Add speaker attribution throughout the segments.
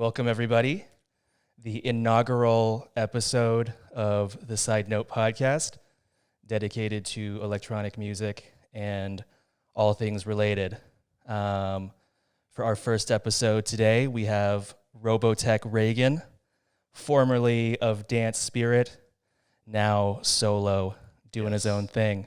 Speaker 1: Welcome, everybody. The inaugural episode of the Sidenote podcast, dedicated to electronic music and all things related. For our first episode today, we have Robotek Reagan, formerly of Dance Spirit, now solo, doing his own thing.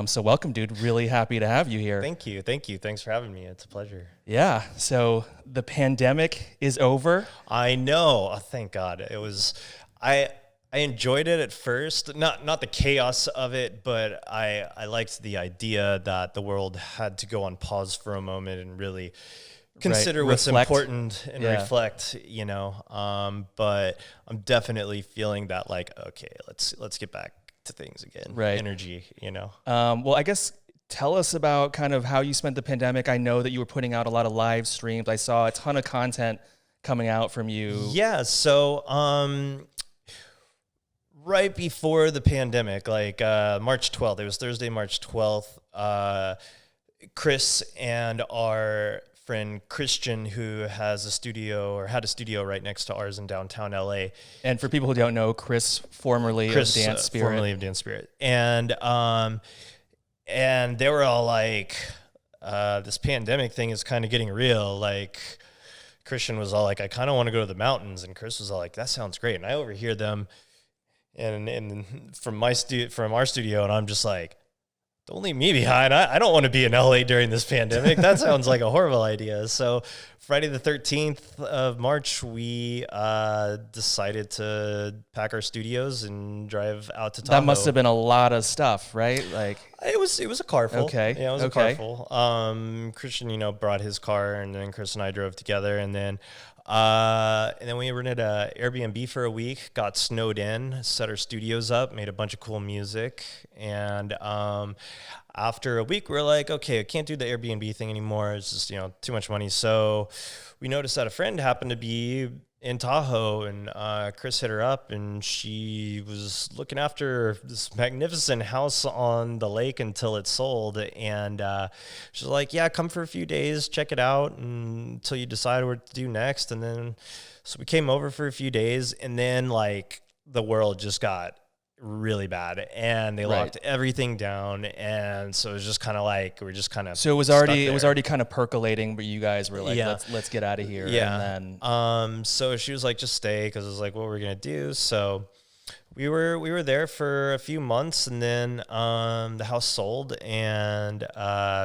Speaker 1: So welcome, dude. Really happy to have you here.
Speaker 2: Thank you. Thanks for having me. It's a pleasure.
Speaker 1: Yeah. So the pandemic is over.
Speaker 2: I know. Oh, thank God. It was. I enjoyed it at first. Not the chaos of it, but I liked the idea that the world had to go on pause for a moment and really consider what's important and reflect. But I'm definitely feeling that okay, let's get back to things again.
Speaker 1: Right.
Speaker 2: Energy.
Speaker 1: Well, I guess tell us about kind of how you spent the pandemic. I know that you were putting out a lot of live streams. I saw a ton of content coming out from you.
Speaker 2: Yeah. So, right before the pandemic, March 12th, it was Thursday, March 12th, Chris and our friend Christian, who has a studio or had a studio right next to ours in downtown LA.
Speaker 1: And for people who don't know, Chris, formerly of Dance Spirit.
Speaker 2: Formerly of Dance Spirit. And they were all like, this pandemic thing is kind of getting real. Like, Christian was all like, I kind of want to go to the mountains. And Chris was all like, that sounds great. And I overhear them and from our studio, and I'm just like, don't leave me behind. I don't want to be in LA during this pandemic. That sounds like a horrible idea. So Friday the 13th of March, we decided to pack our studios and drive out to Tahoe.
Speaker 1: That must have been a lot of stuff, right?
Speaker 2: It was a car full.
Speaker 1: Okay.
Speaker 2: Yeah, it was a car full. Christian, brought his car, and then Chris and I drove together, and then we rented a Airbnb for a week, got snowed in, set our studios up, made a bunch of cool music. And after a week, we were like, okay, I can't do the Airbnb thing anymore. It's just, too much money. So we noticed that a friend happened to be in Tahoe, and Chris hit her up, and she was looking after this magnificent house on the lake until it sold. And she's like, yeah, come for a few days, check it out until you decide what to do next. And then, so we came over for a few days, and then the world just got really bad, and they locked everything down, and so it was just kind of
Speaker 1: so it was already kind of percolating, but you guys were like, let's get out of here. And
Speaker 2: then so she was like, just stay, because it was like, what we're gonna do. So we were there for a few months, and then the house sold, and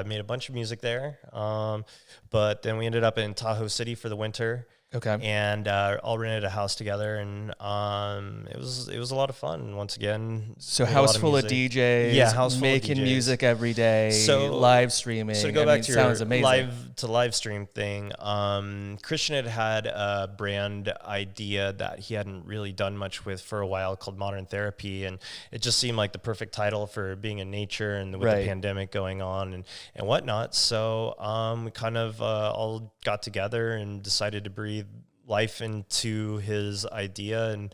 Speaker 2: made a bunch of music there, but then we ended up in Tahoe City for the winter.
Speaker 1: Okay.
Speaker 2: And all rented a house together, and it was a lot of fun. Once again,
Speaker 1: so house full of DJs,
Speaker 2: house
Speaker 1: making
Speaker 2: full of DJs.
Speaker 1: Music every day,
Speaker 2: so
Speaker 1: live streaming.
Speaker 2: So to go back to
Speaker 1: sounds
Speaker 2: your
Speaker 1: amazing.
Speaker 2: live stream thing, Christian had a brand idea that he hadn't really done much with for a while called Modern Therapy, and it just seemed like the perfect title for being in nature and with the pandemic going on and whatnot. So we kind of all got together and decided to breathe life into his idea and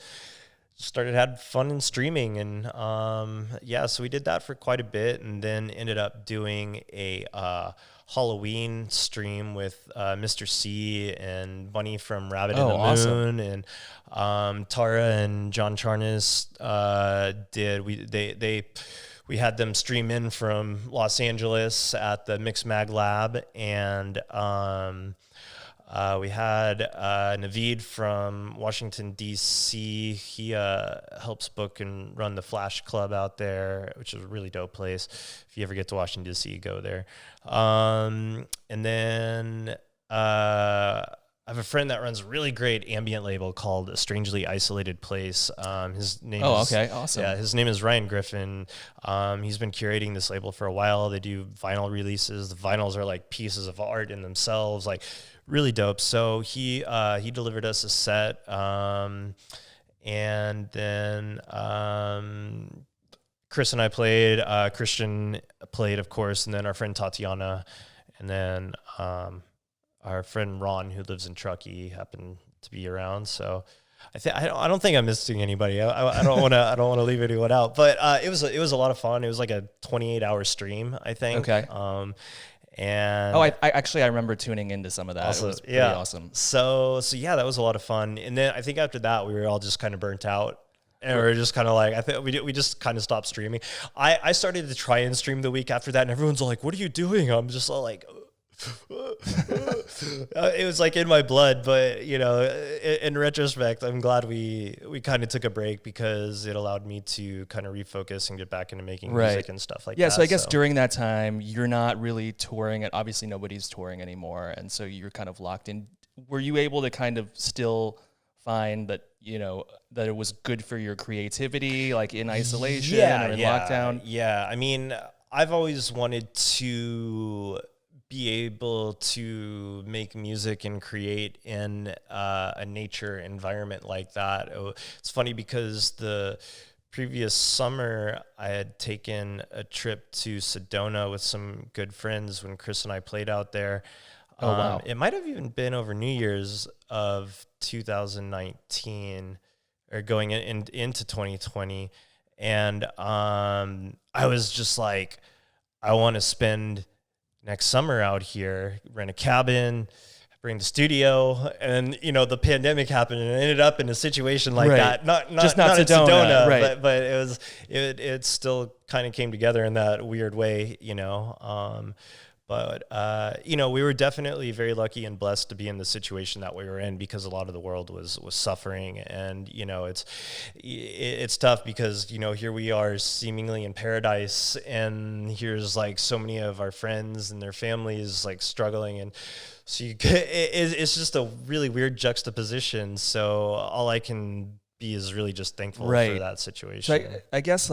Speaker 2: had fun in streaming. And so we did that for quite a bit, and then ended up doing a Halloween stream with Mr. C and Bunny from Rabbit in the Moon, and Tara and John Charnas we had them stream in from Los Angeles at the Mix Mag Lab, and we had Naveed from Washington, D.C. He helps book and run the Flash Club out there, which is a really dope place. If you ever get to Washington, D.C., go there. And then I have a friend that runs a really great ambient label called A Strangely Isolated Place. His name
Speaker 1: awesome.
Speaker 2: Yeah, his name is Ryan Griffin. He's been curating this label for a while. They do vinyl releases. The vinyls are like pieces of art in themselves, really dope. So he delivered us a set, and then Chris and I played. Christian played, of course, and then our friend Tatiana, and then our friend Ron, who lives in Truckee, happened to be around. So I don't think I'm missing anybody. I don't want to leave anyone out. But it was a lot of fun. It was like a 28-hour stream, I think.
Speaker 1: Okay.
Speaker 2: And
Speaker 1: I remember tuning into some of that.
Speaker 2: also,
Speaker 1: It was pretty awesome.
Speaker 2: So yeah, that was a lot of fun. And then I think after that, we were all just kind of burnt out. And we were just kind of like, I think we just kind of stopped streaming. I started to try and stream the week after that, and everyone's like, "What are you doing?" I'm just all like, it was like in my blood. But in retrospect, I'm glad we kind of took a break because it allowed me to kind of refocus and get back into making music and stuff like that.
Speaker 1: Yeah, so I guess during that time, you're not really touring. Obviously, nobody's touring anymore, and so you're kind of locked in. Were you able to kind of still find that that it was good for your creativity, like in isolation or in lockdown?
Speaker 2: Yeah, I mean, I've always wanted to be able to make music and create in a nature environment like that. It's funny because the previous summer I had taken a trip to Sedona with some good friends when Chris and I played out there.
Speaker 1: Oh, wow.
Speaker 2: It might have even been over New Year's of 2019 or going into 2020. And I was just like, I want to spend next summer out here, rent a cabin, bring the studio. And, the pandemic happened and I ended up in a situation like that. Not in Sedona,
Speaker 1: right.
Speaker 2: but it still kind of came together in that weird way, But, we were definitely very lucky and blessed to be in the situation that we were in because a lot of the world was suffering. And, it's tough because, here we are seemingly in paradise and here's like so many of our friends and their families like struggling. And so it's just a really weird juxtaposition. So all I can be is really just thankful for that situation.
Speaker 1: So I guess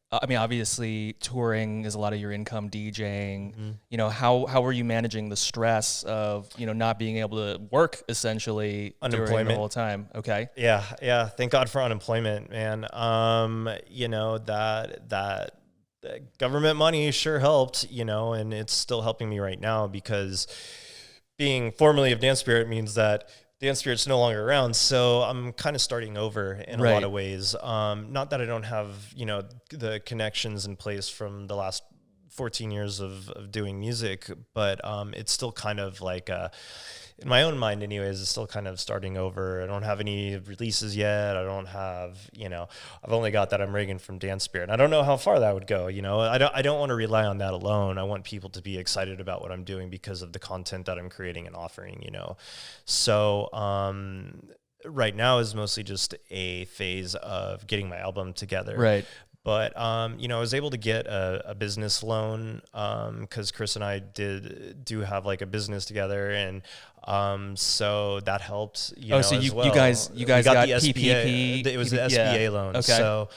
Speaker 1: obviously touring is a lot of your income, DJing.
Speaker 2: Mm-hmm.
Speaker 1: How were you managing the stress of, not being able to work essentially during the whole time? Okay.
Speaker 2: Yeah. Thank God for unemployment, man. That government money sure helped, and it's still helping me right now because being formerly of Dance Spirit means that Dance Spirit's no longer around, so I'm kind of starting over in a lot of ways. Not that I don't have, the connections in place from the last 14 years of doing music, but it's still kind of like, in my own mind anyways, it's still kind of starting over. I don't have any releases yet. I don't have, I've only got that I'm Reagan from Dance Spirit. I don't know how far that would go. I don't want to rely on that alone. I want people to be excited about what I'm doing because of the content that I'm creating and offering, So, right now is mostly just a phase of getting my album together.
Speaker 1: Right.
Speaker 2: But, I was able to get a business loan because Chris and I do have like a business together. And so that helped,
Speaker 1: you guys got the
Speaker 2: SBA. It was the SBA loan.
Speaker 1: Okay.
Speaker 2: So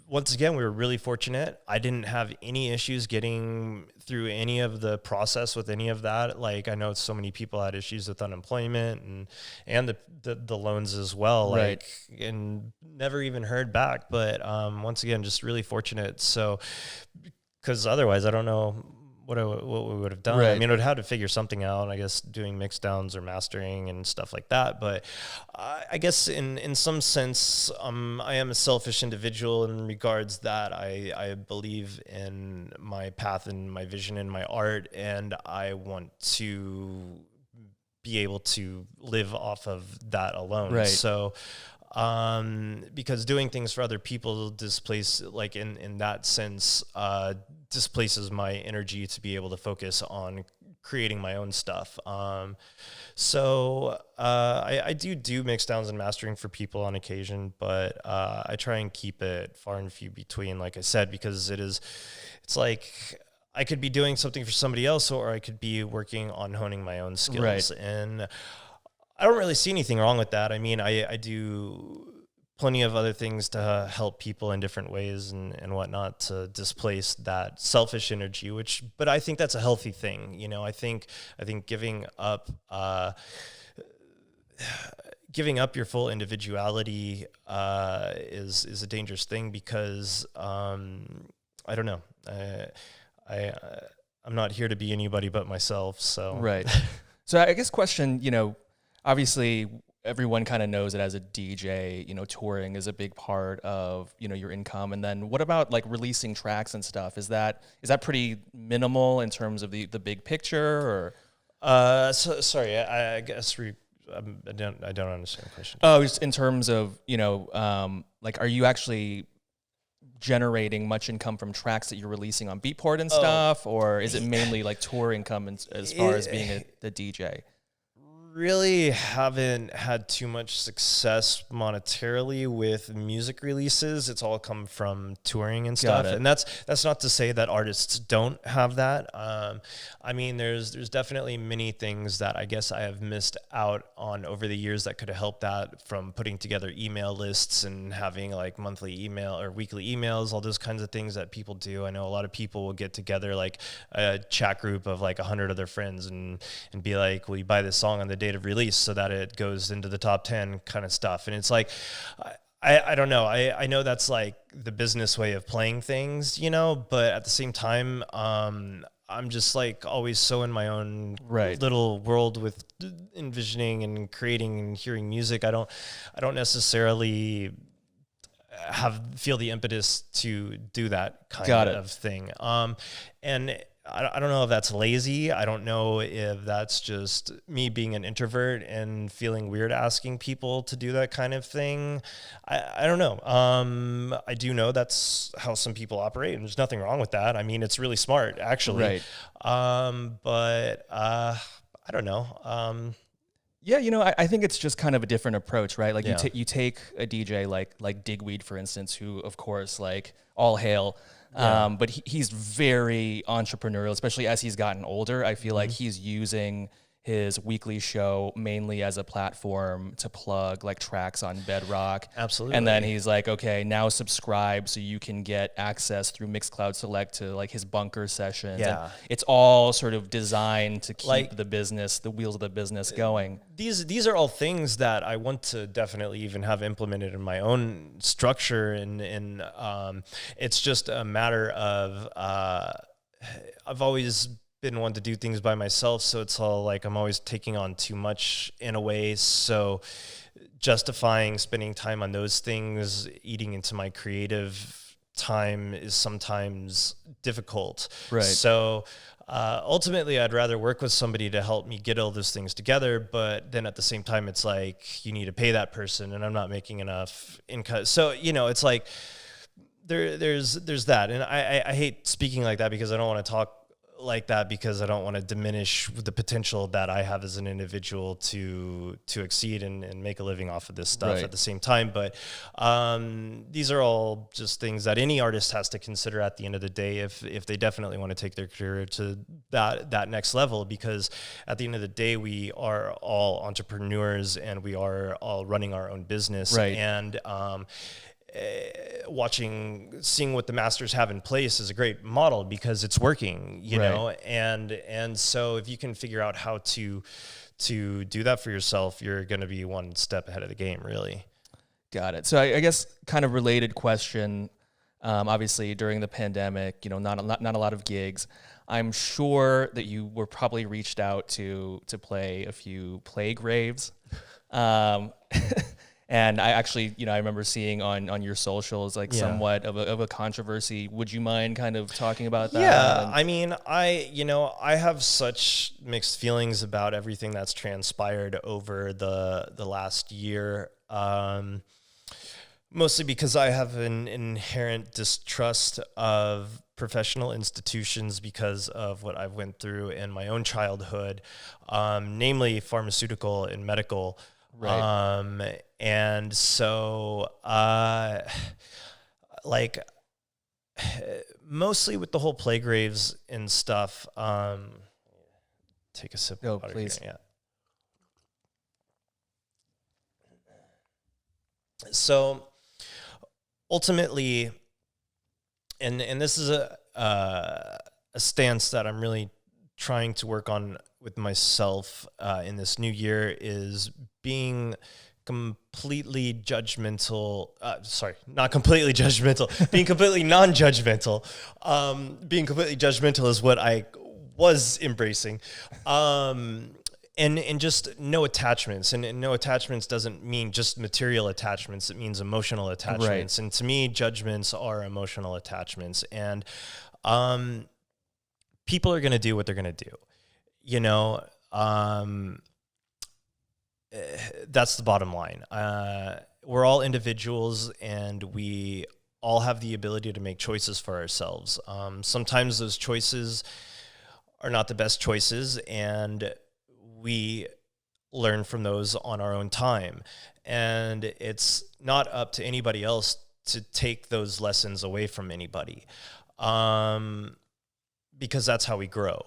Speaker 2: once again, we were really fortunate. I didn't have any issues getting through any of the process with any of that. Like I know so many people had issues with unemployment and the loans as well. Like and never even heard back. But once again, just really fortunate. So because otherwise, I don't know what we would have done.
Speaker 1: Right.
Speaker 2: I mean, it would have to figure something out, I guess, doing mix downs or mastering and stuff like that. But I guess in some sense, I am a selfish individual in regards that I believe in my path and my vision and my art, and I want to be able to live off of that alone.
Speaker 1: Right.
Speaker 2: So because doing things for other people in that sense, displaces my energy to be able to focus on creating my own stuff. So I do mix downs and mastering for people on occasion, but I try and keep it far and few between, like I said, because it's like I could be doing something for somebody else, or I could be working on honing my own skills.
Speaker 1: Right.
Speaker 2: And I don't really see anything wrong with that. I mean, I do plenty of other things to help people in different ways and whatnot to displace that selfish energy, but I think that's a healthy thing. I think giving up your full individuality is a dangerous thing because I don't know. I'm not here to be anybody but myself. So
Speaker 1: right. So I guess question, obviously everyone kind of knows it as a DJ, touring is a big part of, your income. And then what about like releasing tracks and stuff? Is that pretty minimal in terms of the big picture, or?
Speaker 2: So sorry, I guess I don't understand the question.
Speaker 1: Oh, just in terms of, like, are you actually generating much income from tracks that you're releasing on Beatport and stuff, or is it mainly like tour income as far as being a DJ?
Speaker 2: Really haven't had too much success monetarily with music releases. It's all come from touring and stuff. And that's not to say that artists don't have that. I mean, there's definitely many things that I guess I have missed out on over the years that could have helped that, from putting together email lists and having like monthly email or weekly emails, all those kinds of things that people do. I know a lot of people will get together like a chat group of like 100 of their friends and be like, will you buy this song on the date of release so that it goes into the top 10 kind of stuff. And it's like, I don't know. I know that's like the business way of playing things, but at the same time, I'm just like always so in my own little world with envisioning and creating and hearing music. I don't necessarily feel the impetus to do that kind of thing. And I don't know if that's lazy. I don't know if that's just me being an introvert and feeling weird asking people to do that kind of thing. I don't know. I do know that's how some people operate, and there's nothing wrong with that. I mean, it's really smart, actually.
Speaker 1: Right.
Speaker 2: But I don't know.
Speaker 1: Yeah, I think it's just kind of a different approach, right? Like you take a DJ like Digweed, for instance, who, of course, like all hail. But he's very entrepreneurial, especially as he's gotten older. I feel like he's using his weekly show mainly as a platform to plug like tracks on Bedrock.
Speaker 2: Absolutely.
Speaker 1: And then he's like, okay, now subscribe so you can get access through Mixcloud Select to like his bunker sessions.
Speaker 2: Yeah.
Speaker 1: And it's all sort of designed to keep the wheels of the business going.
Speaker 2: These are all things that I want to definitely even have implemented in my own structure. And it's just a matter of, I've always been one to do things by myself, so it's all like I'm always taking on too much in a way, so justifying spending time on those things eating into my creative time is sometimes difficult. So ultimately I'd rather work with somebody to help me get all those things together, but then at the same time it's like you need to pay that person and I'm not making enough income. So it's like there's that, and I hate speaking like that because I don't want to talk like that, because I don't want to diminish the potential that I have as an individual to exceed and make a living off of this stuff at the same time. But these are all just things that any artist has to consider at the end of the day if they definitely want to take their career to that next level, because at the end of the day, we are all entrepreneurs and we are all running our own business. And seeing what the masters have in place is a great model because it's working, you know, and so if you can figure out how to do that for yourself, you're going to be one step ahead of the game, really.
Speaker 1: Got it. So I guess kind of related question. Obviously, during the pandemic, not a lot of gigs. I'm sure that you were probably reached out to play a few plague raves. And I actually, I remember seeing on your socials somewhat of a controversy. Would you mind kind of talking about that?
Speaker 2: Yeah, I mean, I have such mixed feelings about everything that's transpired over the last year. Mostly because I have an inherent distrust of professional institutions because of what I went through in my own childhood, namely pharmaceutical and medical. And so, mostly with the whole plague raves and stuff, take a sip of water.
Speaker 1: Please.
Speaker 2: Here, yeah. So ultimately, and this is a stance that I'm really trying to work on with myself in this new year, is being completely judgmental. Not completely judgmental, being completely non-judgmental. Being completely judgmental is what I was embracing. and just no attachments, and no attachments doesn't mean just material attachments. It means emotional attachments.
Speaker 1: Right.
Speaker 2: And to me, judgments are emotional attachments. And people are going to do what they're going to do. You know, that's the bottom line. We're all individuals, and we all have the ability to make choices for ourselves. Sometimes those choices are not the best choices, and we learn from those on our own time. And it's not up to anybody else to take those lessons away from anybody, because that's how we grow.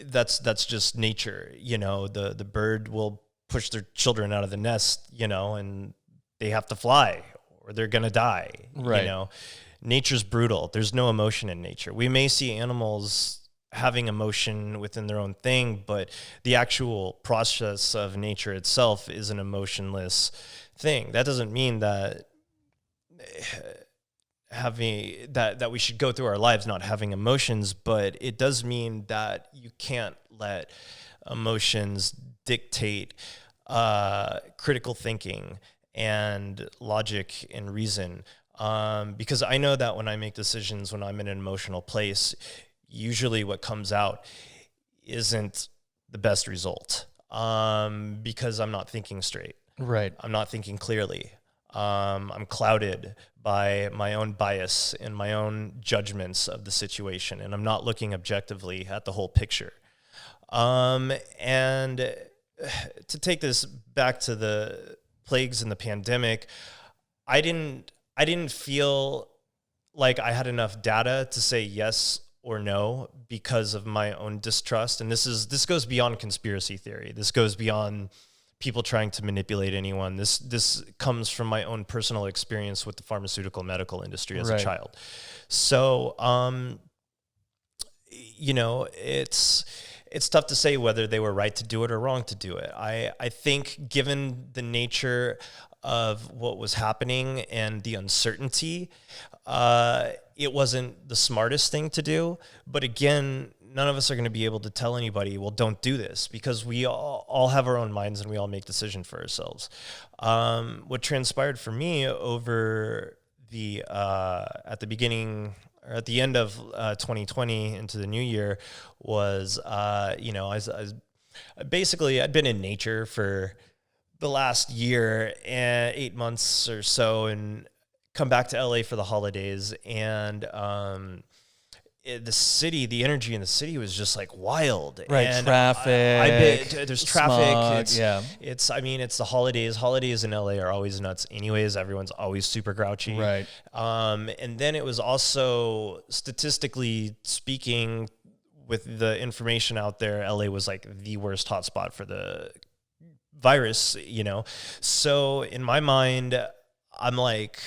Speaker 2: That's just nature. You know, the bird will push their children out of the nest, you know, and they have to fly or they're going to die.
Speaker 1: Right.
Speaker 2: You know, nature's brutal. There's no emotion in nature. We may see animals having emotion within their own thing, but the actual process of nature itself is an emotionless thing. That doesn't mean that that we should go through our lives not having emotions, but it does mean that you can't let emotions dictate critical thinking and logic and reason. Because I know that when I make decisions, when I'm in an emotional place, usually what comes out isn't the best result, because I'm not thinking straight.
Speaker 1: Right.
Speaker 2: I'm not thinking clearly. I'm clouded by my own bias and my own judgments of the situation, and I'm not looking objectively at the whole picture. And to take this back to the plagues and the pandemic, I didn't feel like I had enough data to say yes or no because of my own distrust. And this goes beyond conspiracy theory. This goes beyond people trying to manipulate anyone. This comes from my own personal experience with the pharmaceutical medical industry as a child. So, you know, it's tough to say whether they were right to do it or wrong to do it. I think given the nature of what was happening and the uncertainty, it wasn't the smartest thing to do. But again, none of us are going to be able to tell anybody, well, don't do this, because we all have our own minds and we all make decisions for ourselves. What transpired for me over the at the beginning or at the end of 2020 into the new year was, you know, basically I'd been in nature for the last year and 8 months or so, and come back to LA for the holidays, and the energy in the city was just like wild.
Speaker 1: Right,
Speaker 2: and
Speaker 1: traffic.
Speaker 2: There's traffic.
Speaker 1: Smog,
Speaker 2: It's the holidays. Holidays in LA are always nuts anyways. Everyone's always super grouchy.
Speaker 1: Right.
Speaker 2: And then it was also, statistically speaking, with the information out there, LA was like the worst hotspot for the virus, you know? So in my mind, I'm like,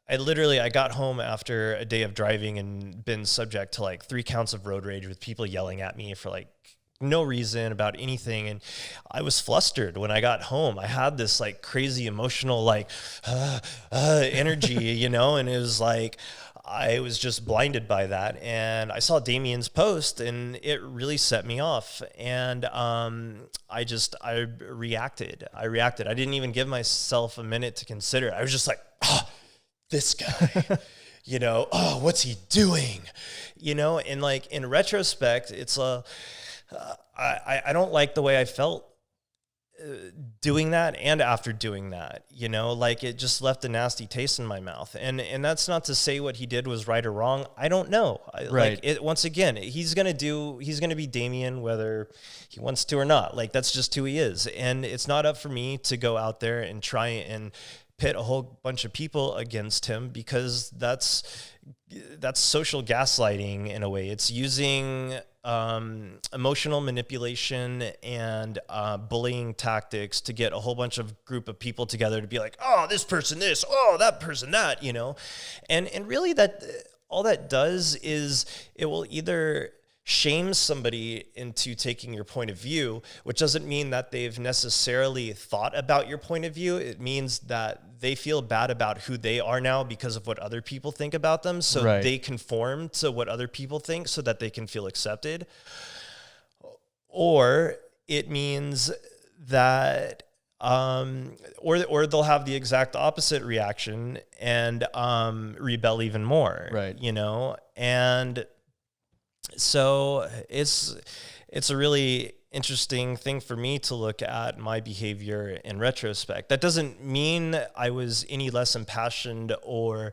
Speaker 2: I got home after a day of driving and been subject to like 3 counts of road rage with people yelling at me for like no reason about anything. And I was flustered when I got home. I had this like crazy emotional, like, energy, you know, and it was like, I was just blinded by that. And I saw Damian's post and it really set me off. And I reacted. I didn't even give myself a minute to consider it. I was just like, this guy, you know, what's he doing? You know, and like in retrospect, it's I don't like the way I felt doing that and after doing that, you know, like it just left a nasty taste in my mouth. And that's not to say what he did was right or wrong. I don't know.
Speaker 1: Right.
Speaker 2: Like once again, he's going to be Damian, whether he wants to or not. Like that's just who he is. And it's not up for me to go out there and try and pit a whole bunch of people against him, because that's social gaslighting in a way. It's using emotional manipulation and bullying tactics to get a whole bunch of group of people together to be like, oh, this person this, oh, that person that, you know. And really that all that does is it will either shames somebody into taking your point of view, which doesn't mean that they've necessarily thought about your point of view. It means that they feel bad about who they are now because of what other people think about them. So
Speaker 1: Right.
Speaker 2: they conform to what other people think so that they can feel accepted. Or it means that, or they'll have the exact opposite reaction and rebel even more,
Speaker 1: Right.
Speaker 2: you know? And so it's a really interesting thing for me to look at my behavior in retrospect. That doesn't mean I was any less impassioned or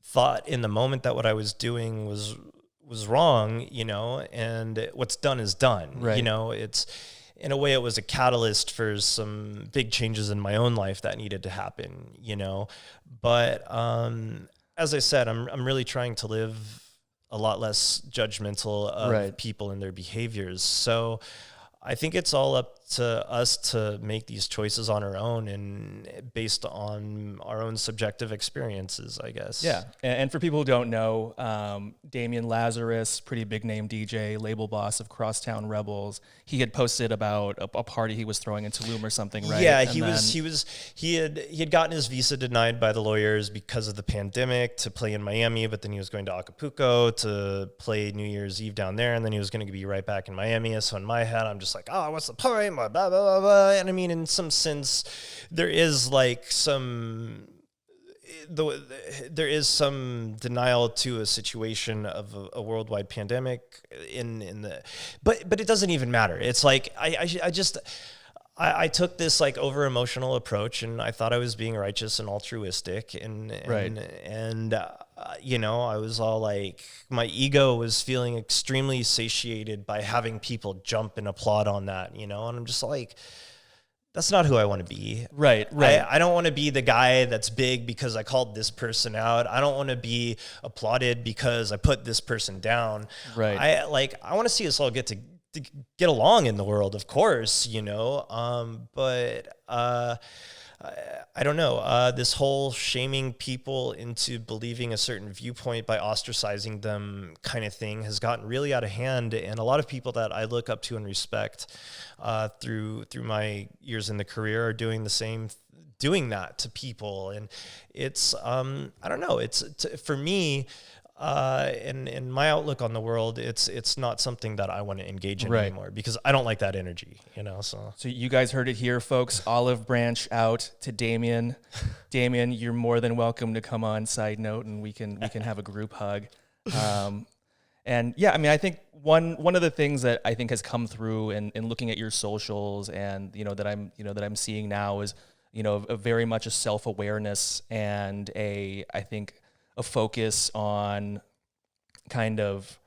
Speaker 2: thought in the moment that what I was doing was wrong, you know, and what's done is done.
Speaker 1: Right.
Speaker 2: You know, it's, in a way, it was a catalyst for some big changes in my own life that needed to happen, you know. But as I said, I'm really trying to live a lot less judgmental of
Speaker 1: Right.
Speaker 2: people and their behaviors. So I think it's all up to us to make these choices on our own and based on our own subjective experiences, I guess.
Speaker 1: Yeah. And for people who don't know, Damian Lazarus, pretty big name DJ, label boss of Crosstown Rebels, he had posted about a party he was throwing in Tulum or something, right?
Speaker 2: Yeah,
Speaker 1: And
Speaker 2: he had gotten his visa denied by the lawyers because of the pandemic to play in Miami, but then he was going to Acapulco to play New Year's Eve down there, and then he was going to be right back in Miami. So in my head, I'm just like, oh, what's the point? Blah, blah, blah, blah. And I mean, in some sense, there is some denial to a situation of a worldwide pandemic but it doesn't even matter. It's like I took this like over emotional approach, and I thought I was being righteous and altruistic, and
Speaker 1: Right.
Speaker 2: you know, I was all like, my ego was feeling extremely satiated by having people jump and applaud on that, you know, and I'm just like, that's not who I want to be.
Speaker 1: Right.
Speaker 2: I don't want to be the guy that's big because I called this person out. I don't want to be applauded because I put this person down.
Speaker 1: Right.
Speaker 2: I want to see us all get to get along in the world, of course, you know. But I don't know. This whole shaming people into believing a certain viewpoint by ostracizing them kind of thing has gotten really out of hand. And a lot of people that I look up to and respect through my years in the career are doing the same, doing that to people. And it's, I don't know, for me, and my outlook on the world, it's not something that I want to engage in
Speaker 1: Right.
Speaker 2: anymore because I don't like that energy, you know. So
Speaker 1: you guys heard it here, folks. Olive branch out to Damian. Damian, you're more than welcome to come on Sidenote, and we can have a group hug. And yeah, I mean, I think one of the things that I think has come through in looking at your socials, and that I'm seeing now is a very much a self-awareness and I think a focus on kind of,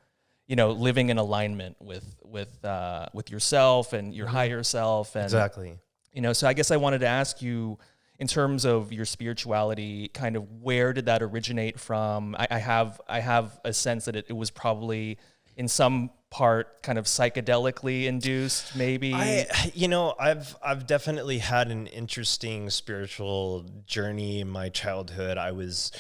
Speaker 1: living in alignment with yourself and your higher self. And,
Speaker 2: exactly.
Speaker 1: So I guess I wanted to ask you, in terms of your spirituality, kind of where did that originate from? I have a sense that it was probably in some part kind of psychedelically induced, maybe.
Speaker 2: I've definitely had an interesting spiritual journey in my childhood. I was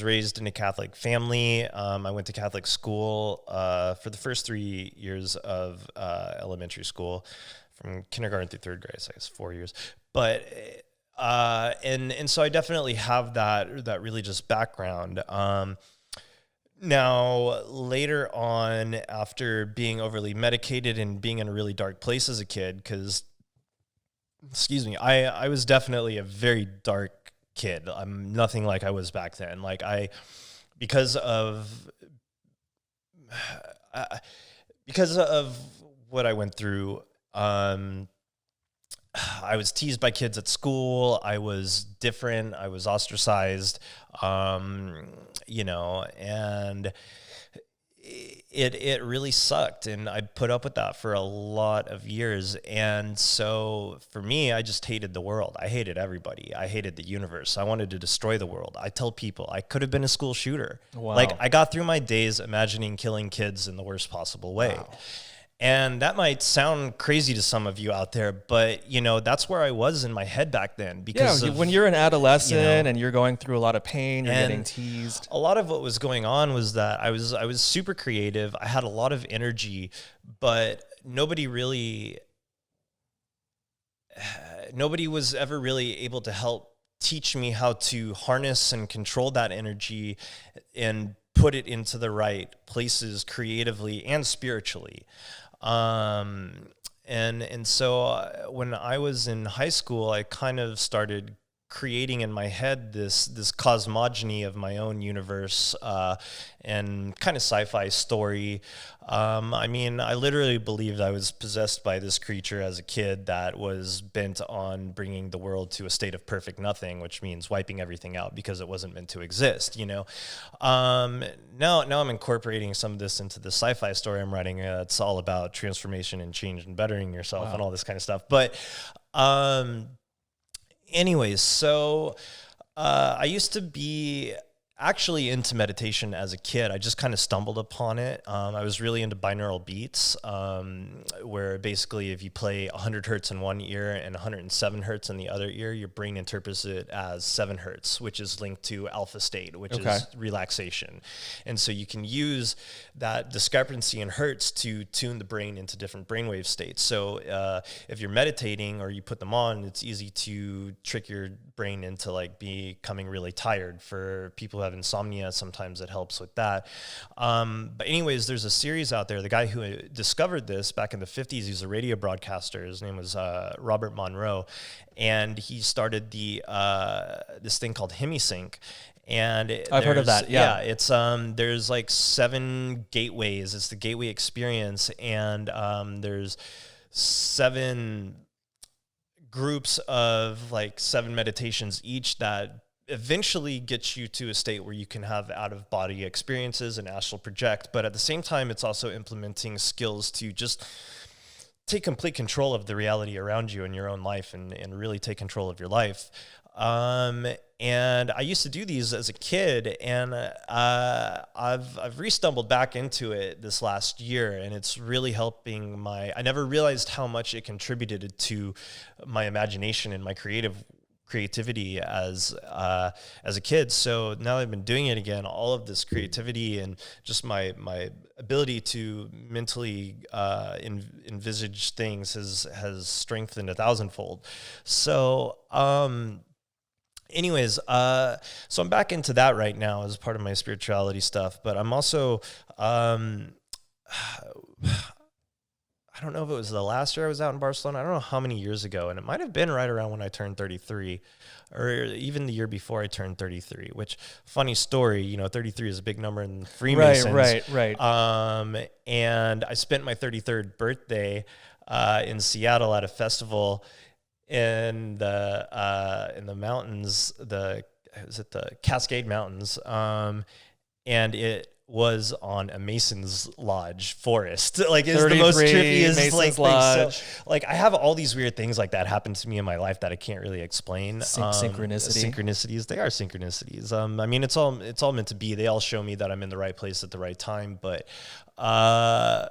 Speaker 2: raised in a Catholic family. I went to Catholic school for the first 3 years of elementary school, from kindergarten through third grade, so I guess 4 years. But and so I definitely have that religious background. Now, later on, after being overly medicated and being in a really dark place as a kid, because, I was definitely a very dark kid. I'm nothing like I was back then. Because of what I went through, I was teased by kids at school. I was different. I was ostracized, and it really sucked. And I put up with that for a lot of years. And so for me, I just hated the world. I hated everybody. I hated the universe. I wanted to destroy the world. I tell people I could have been a school shooter.
Speaker 1: Wow.
Speaker 2: I got through my days imagining killing kids in the worst possible way.
Speaker 1: Wow.
Speaker 2: And that might sound crazy to some of you out there, but you know, that's where I was in my head back then. Because
Speaker 1: when you're an adolescent and you're going through a lot of pain, you're getting teased.
Speaker 2: A lot of what was going on was that I was super creative. I had a lot of energy, but nobody was ever really able to help teach me how to harness and control that energy and put it into the right places creatively and spiritually. And so when I was in high school, I kind of started creating in my head this cosmogony of my own universe, and kind of sci-fi story. I mean, I literally believed I was possessed by this creature as a kid that was bent on bringing the world to a state of perfect nothing, which means wiping everything out because it wasn't meant to exist, you know? Now I'm incorporating some of this into the sci-fi story I'm writing. It's all about transformation and change and bettering yourself and all this kind of stuff. But, anyways, so I used to be actually into meditation as a kid. I just kind of stumbled upon it. I was really into binaural beats, where basically if you play 100 hertz in one ear and 107 hertz in the other ear, your brain interprets it as 7 hertz, which is linked to alpha state, which is relaxation. And so you can use that discrepancy in hertz to tune the brain into different brainwave states. So if you're meditating or you put them on, it's easy to trick your brain into like becoming really tired. For people who have insomnia, sometimes it helps with that. But anyways, there's a series out there. The guy who discovered this back in the 50s, he was a radio broadcaster. His name was Robert Monroe, and he started this thing called HemiSync. And
Speaker 1: I've heard of that. Yeah,
Speaker 2: it's there's like 7 gateways. It's the gateway experience, and there's 7 groups of like 7 meditations each that eventually gets you to a state where you can have out-of-body experiences and astral project. But at the same time, it's also implementing skills to just take complete control of the reality around you in your own life, and really take control of your life. And I used to do these as a kid, and I've re-stumbled back into it this last year, and it's really helping I never realized how much it contributed to my imagination and my creativity as a kid. So now that I've been doing it again, all of this creativity and just my ability to mentally envisage things has strengthened 1,000-fold. So anyways, so I'm back into that right now as part of my spirituality stuff, but I'm also I don't know if it was the last year I was out in Barcelona. I don't know how many years ago, and it might have been right around when I turned 33, or even the year before I turned 33, which, funny story, you know, 33 is a big number in Freemasons.
Speaker 1: Right.
Speaker 2: And I spent my 33rd birthday in Seattle at a festival in the mountains, the Cascade Mountains, and it was on a Mason's Lodge forest. Like, it's the most trippiest
Speaker 1: Mason's
Speaker 2: like
Speaker 1: Lodge.
Speaker 2: thing. So, like, I have all these weird things like that happen to me in my life that I can't really explain.
Speaker 1: Synchronicities.
Speaker 2: They are synchronicities. I mean, it's all meant to be. They all show me that I'm in the right place at the right time, but not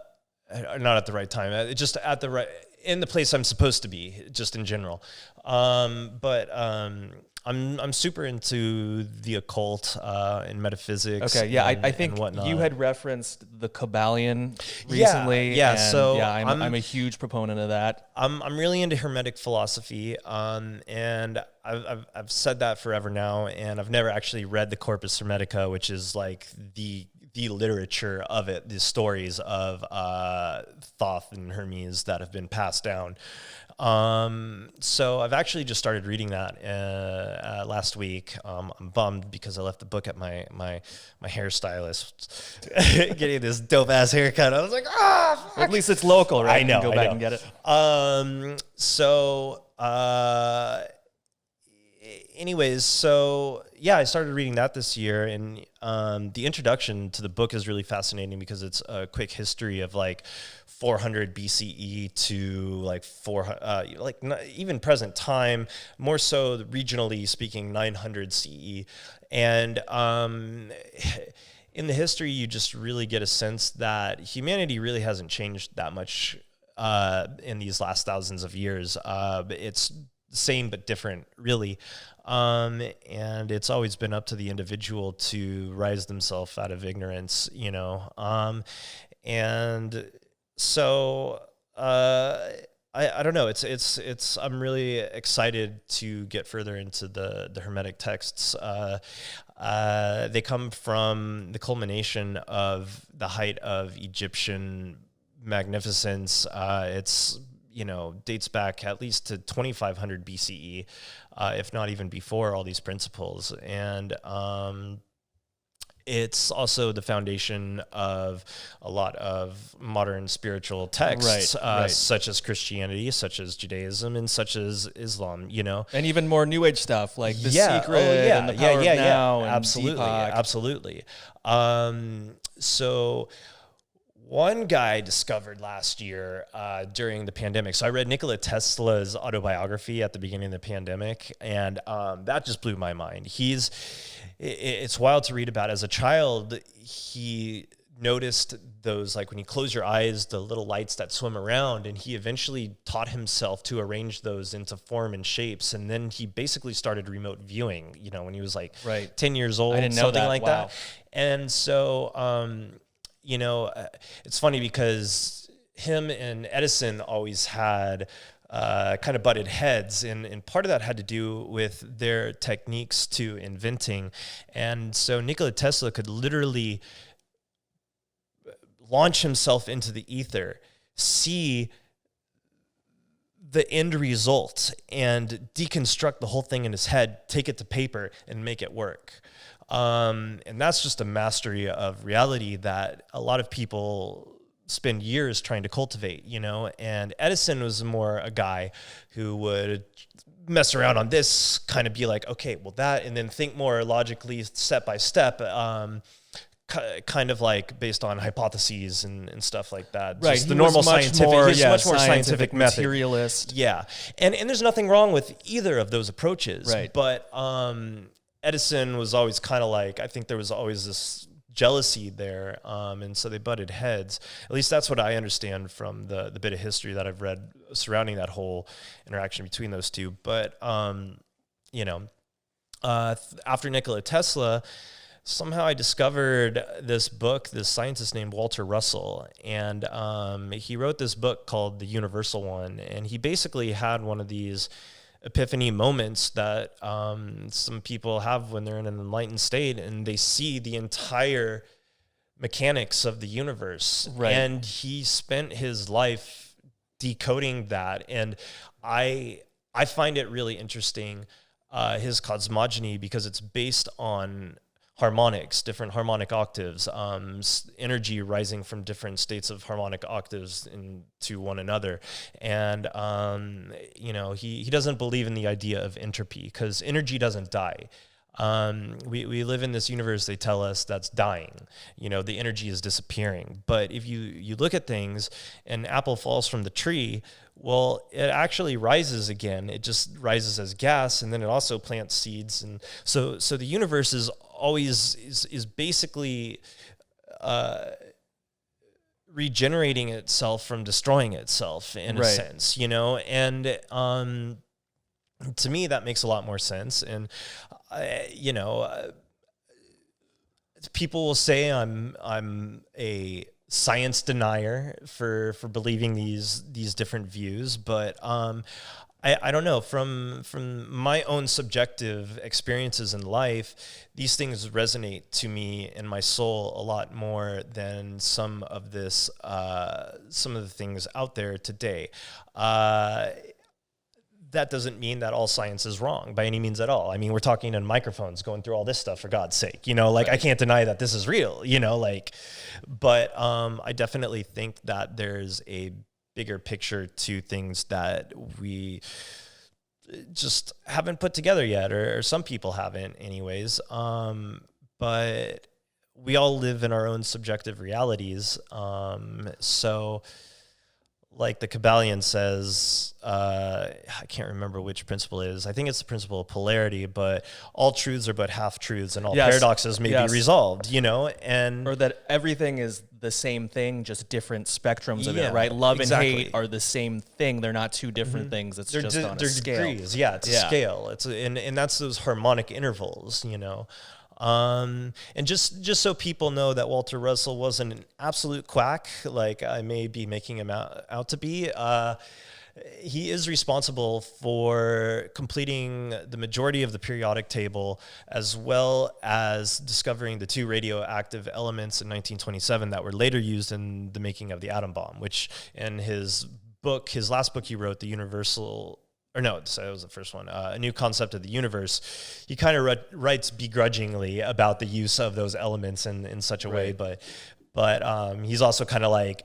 Speaker 2: at the right time. Just in the place I'm supposed to be, just in general. I'm super into the occult and metaphysics.
Speaker 1: Okay, yeah, I think you had referenced the Kabbalion recently. I'm a huge proponent of that.
Speaker 2: I'm really into hermetic philosophy, and I've said that forever now, and I've never actually read the Corpus Hermetica, which is like the literature of it, the stories of Thoth and Hermes that have been passed down. So I've actually just started reading that last week. I'm bummed because I left the book at my hairstylist getting this dope ass haircut. I was like, well,
Speaker 1: at least it's local, right?
Speaker 2: I know.
Speaker 1: You can go back and get it.
Speaker 2: Anyways, so yeah, I started reading that this year, and the introduction to the book is really fascinating because it's a quick history of like 400 BCE to like even present time, more so regionally speaking, 900 CE, and in the history, you just really get a sense that humanity really hasn't changed that much in these last thousands of years. It's the same but different, really. And it's always been up to the individual to rise themselves out of ignorance, you know. And so I don't know. I'm really excited to get further into the hermetic texts. They come from the culmination of the height of Egyptian magnificence. It's, you know, dates back at least to 2500 BCE, if not even before all these principles. And it's also the foundation of a lot of modern spiritual texts, such as Christianity, such as Judaism, and such as Islam, you know.
Speaker 1: And even more New Age stuff like The Secret and The Power of Now. And
Speaker 2: absolutely,
Speaker 1: Deepak.
Speaker 2: absolutely. So one guy discovered last year during the pandemic. So I read Nikola Tesla's autobiography at the beginning of the pandemic, and that just blew my mind. It's wild to read about. As a child, he noticed those, like when you close your eyes, the little lights that swim around, and he eventually taught himself to arrange those into form and shapes. And then he basically started remote viewing, you know, when he was like 10 years old, something like that. And so, you know, it's funny because him and Edison always had kind of butted heads, and part of that had to do with their techniques to inventing. And so Nikola Tesla could literally launch himself into the ether, see the end result, and deconstruct the whole thing in his head, take it to paper, and make it work. And that's just a mastery of reality that a lot of people spend years trying to cultivate, you know. And Edison was more a guy who would mess around on this, kind of be like, okay, well that, and then think more logically, step by step, kind of like based on hypotheses and stuff like that.
Speaker 1: Right.
Speaker 2: Just the normal scientific, he's much more scientific method.
Speaker 1: Materialist.
Speaker 2: Yeah. And there's nothing wrong with either of those approaches.
Speaker 1: Right.
Speaker 2: But Edison was always kind of like, I think there was always this jealousy there, and so they butted heads. At least that's what I understand from the bit of history that I've read surrounding that whole interaction between those two. But you know, after Nikola Tesla, somehow I discovered this book, this scientist named Walter Russell, and he wrote this book called The Universal One, and he basically had one of these epiphany moments that some people have when they're in an enlightened state and they see the entire mechanics of the universe. Right. And he spent his life decoding that. And I find it really interesting, his cosmogony, because it's based on harmonics, different harmonic octaves, energy rising from different states of harmonic octaves into one another. And, you know, he doesn't believe in the idea of entropy because energy doesn't die. We live in this universe, they tell us, that's dying. You know, the energy is disappearing. But if you look at things, an apple falls from the tree, well, it actually rises again. It just rises as gas, and then it also plants seeds. And so the universe is always is basically regenerating itself from destroying itself in a sense, you know. And to me, that makes a lot more sense. And you know, people will say I'm a science denier for believing these different views, but I don't know, from my own subjective experiences in life, these things resonate to me in my soul a lot more than some of the things out there today. That doesn't mean that all science is wrong by any means at all. I mean, we're talking on microphones going through all this stuff, for God's sake, you know, like I can't deny that this is real, you know, like, but I definitely think that there's a bigger picture to things that we just haven't put together yet, or some people haven't anyways. But we all live in our own subjective realities. So like the Kabbalion says, I can't remember which principle it is. I think it's the principle of polarity, but all truths are but half truths, and all paradoxes may be resolved, and
Speaker 1: or that everything is the same thing, just different spectrums of it, right? Love and hate are the same thing. They're not two different things. It's just on a scale.
Speaker 2: Degrees. Yeah, it's a scale. And that's those harmonic intervals, And just so people know that Walter Russell wasn't an absolute quack, like I may be making him out to be. He is responsible for completing the majority of the periodic table, as well as discovering the 2 radioactive elements in 1927 that were later used in the making of the atom bomb, which in his last book he wrote, The Universal... Or no, so it was the first one, A New Concept of the Universe. He kind of writes begrudgingly about the use of those elements in such a way, but he's also kind of like,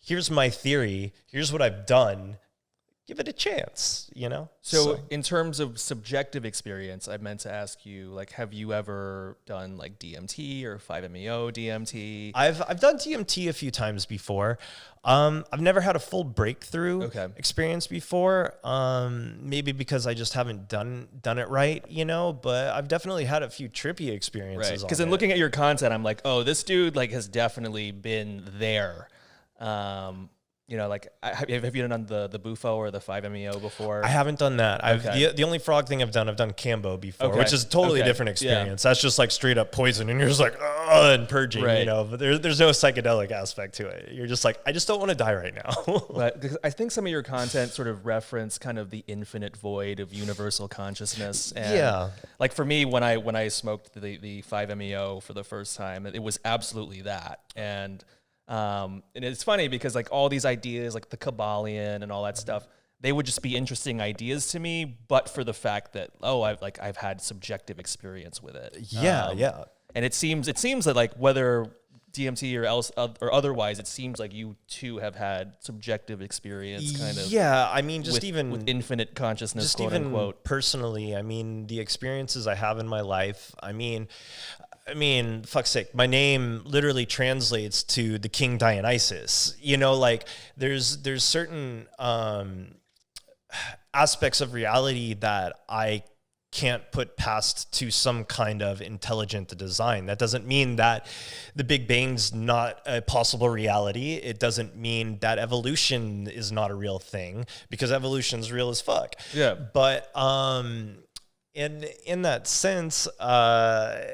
Speaker 2: here's my theory, here's what I've done, give it a chance,
Speaker 1: So in terms of subjective experience, I meant to ask you, like, have you ever done like DMT or 5-MeO DMT?
Speaker 2: I've done DMT a few times before. I've never had a full breakthrough experience before. Maybe because I just haven't done it right, but I've definitely had a few trippy experiences.
Speaker 1: Because in looking at your content, I'm like, oh, this dude like has definitely been there. Have you done the Bufo or the 5-MeO before?
Speaker 2: I haven't done that. The only frog thing I've done Cambo before, which is a totally different experience. That's just like straight up poison, and you're just like, oh, and purging, But there's no psychedelic aspect to it. You're just like, I just don't want to die right now.
Speaker 1: But I think some of your content sort of reference kind of the infinite void of universal consciousness. And like for me, when I smoked the 5-MeO for the first time, it was absolutely that. And it's funny because like all these ideas, like the Kabbalion and all that stuff, they would just be interesting ideas to me, but for the fact that I've had subjective experience with it. And it seems that like whether DMT or otherwise, it seems like you too have had subjective experience, kind of.
Speaker 2: Yeah, I mean, just
Speaker 1: with infinite consciousness,
Speaker 2: just
Speaker 1: quote
Speaker 2: even
Speaker 1: unquote.
Speaker 2: Personally, I mean, the experiences I have in my life. I mean, fuck's sake, my name literally translates to the King Dionysus. Like there's certain aspects of reality that I can't put past to some kind of intelligent design. That doesn't mean that the Big Bang's not a possible reality. It doesn't mean that evolution is not a real thing, because evolution's real as fuck.
Speaker 1: Yeah.
Speaker 2: But in that sense, I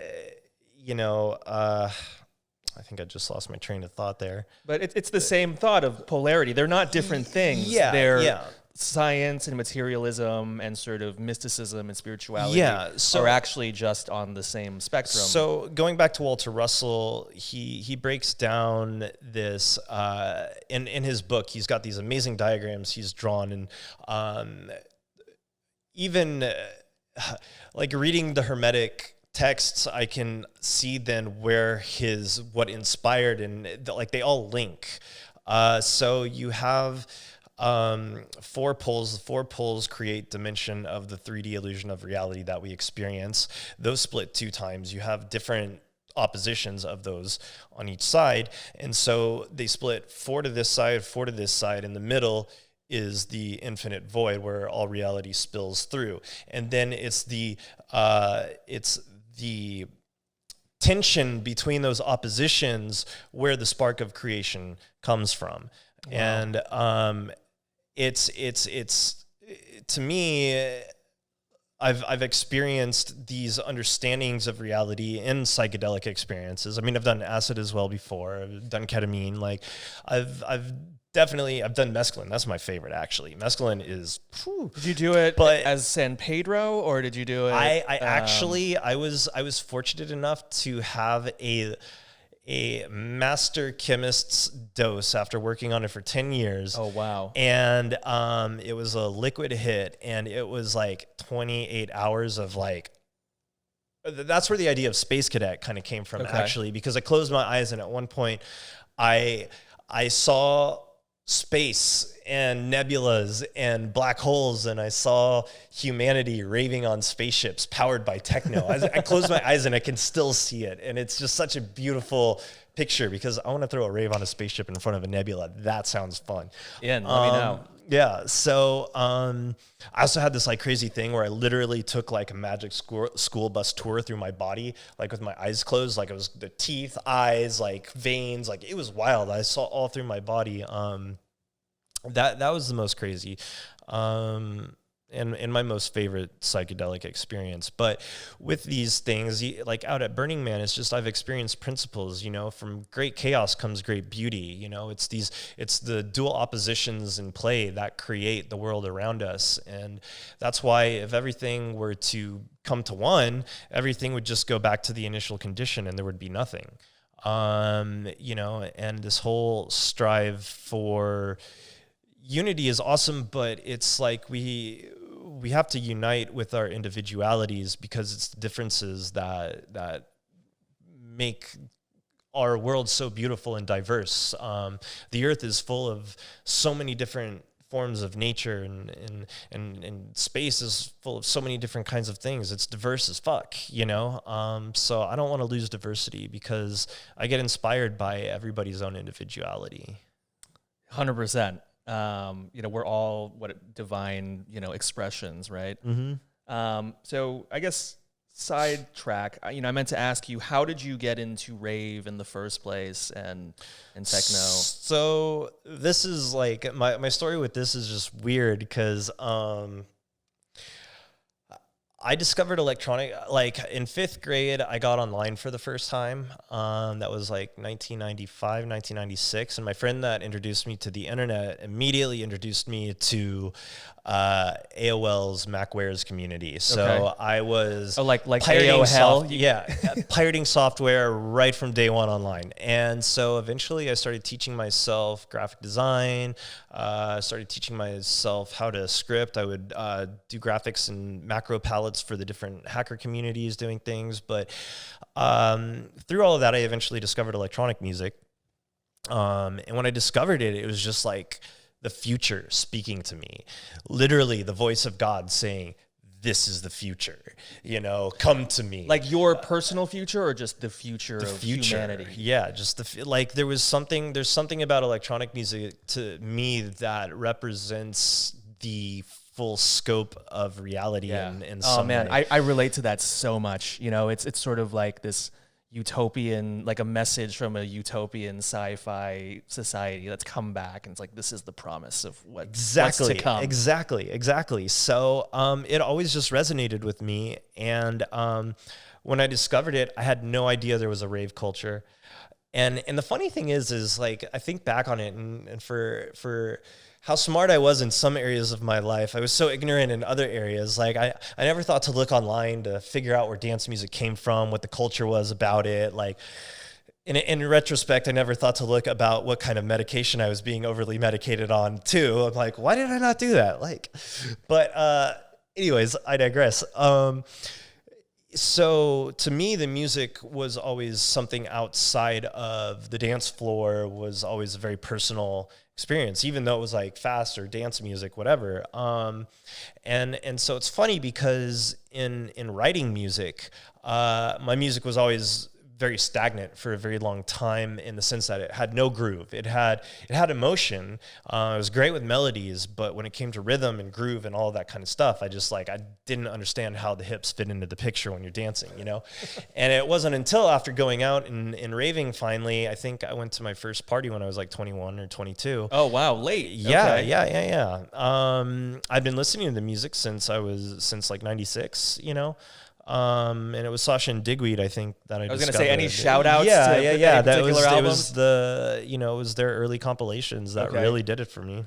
Speaker 2: think I just lost my train of thought there.
Speaker 1: But it's the same thought of polarity. They're not different things. They're science and materialism and sort of mysticism and spirituality are actually just on the same spectrum.
Speaker 2: So going back to Walter Russell, he breaks down this in his book. He's got these amazing diagrams he's drawn, and even like reading the hermetic texts, I can see then where what inspired, and like they all link. So you have 4 poles. 4 poles create dimension of the 3D illusion of reality that we experience. Those split 2 times. You have different oppositions of those on each side, and so they split 4 to this side, 4 to this side. In the middle is the infinite void where all reality spills through, and then it's the tension between those oppositions where the spark of creation comes from. Wow. And it's to me, I've experienced these understandings of reality in psychedelic experiences. I mean, I've done acid as well before. I've done ketamine. Like I've done mescaline. That's my favorite, actually. Mescaline is...
Speaker 1: Did you do it as San Pedro, or did you do it...
Speaker 2: I was fortunate enough to have a master chemist's dose after working on it for 10 years.
Speaker 1: Oh, wow.
Speaker 2: And it was a liquid hit, and it was like 28 hours of like... That's where the idea of Space Cadet kind of came from, actually, because I closed my eyes, and at one point I saw space and nebulas and black holes, and I saw humanity raving on spaceships powered by techno. I close my eyes and I can still see it, and it's just such a beautiful picture because I want to throw a rave on a spaceship in front of a nebula. That sounds fun.
Speaker 1: Yeah, let me know.
Speaker 2: Yeah. So I also had this like crazy thing where I literally took like a magic school bus tour through my body, like with my eyes closed, like it was the teeth, eyes, like veins, like it was wild. I saw all through my body. That was the most crazy. And my most favorite psychedelic experience. But with these things, like out at Burning Man, it's just I've experienced principles, from great chaos comes great beauty. It's the dual oppositions in play that create the world around us. And that's why if everything were to come to one, everything would just go back to the initial condition and there would be nothing. And this whole strive for unity is awesome, but it's like we have to unite with our individualities because it's the differences that make our world so beautiful and diverse. The earth is full of so many different forms of nature, and space is full of so many different kinds of things. It's diverse as fuck, So I don't want to lose diversity because I get inspired by everybody's own individuality.
Speaker 1: 100%. We're all divine, expressions, right?
Speaker 2: Mm-hmm.
Speaker 1: So I guess sidetrack, I meant to ask you, how did you get into rave in the first place and techno?
Speaker 2: So this is like, my story with this is just weird because, I discovered electronic, like in 5th grade, I got online for the first time. That was like 1995, 1996. And my friend that introduced me to the internet immediately introduced me to AOL's Macwares community. So I was
Speaker 1: like AOL?
Speaker 2: Pirating software right from day one online. And so eventually I started teaching myself graphic design, started teaching myself how to script. I would do graphics and macro palettes for the different hacker communities doing things. But through all of that, I eventually discovered electronic music. And when I discovered it, it was just like the future speaking to me. Literally the voice of God saying, this is the future, come to me.
Speaker 1: Like your personal future or just the future of humanity?
Speaker 2: Yeah, just there's something about electronic music to me that represents the full scope of reality in some way.
Speaker 1: I relate to that so much. It's sort of like this utopian, like a message from a utopian sci-fi society that's come back, and it's like, this is the promise of what's to come.
Speaker 2: Exactly. So it always just resonated with me, and when I discovered it, I had no idea there was a rave culture. And the funny thing is like, I think back on it, and for how smart I was in some areas of my life, I was so ignorant in other areas. Like I never thought to look online to figure out where dance music came from, what the culture was about it. Like in retrospect, I never thought to look about what kind of medication I was being overly medicated on too. I'm like, why did I not do that? Anyways, I digress. So to me, the music was always something outside of the dance floor, was always a very personal experience, even though it was like fast or dance music, whatever. And so it's funny because in writing music, my music was always very stagnant for a very long time, in the sense that it had no groove. It had emotion. It was great with melodies, but when it came to rhythm and groove and all that kind of stuff, I didn't understand how the hips fit into the picture when you're dancing, And it wasn't until after going out and raving, finally, I think I went to my first party when I was like 21 or 22.
Speaker 1: Oh, wow. Late.
Speaker 2: Yeah.
Speaker 1: Okay.
Speaker 2: Yeah. I've been listening to the music since like 96, and it was Sasha and Digweed, I think, that I discovered.
Speaker 1: was going to say, any shout outs to
Speaker 2: that
Speaker 1: particular albums?
Speaker 2: It was their early compilations that really did it for me.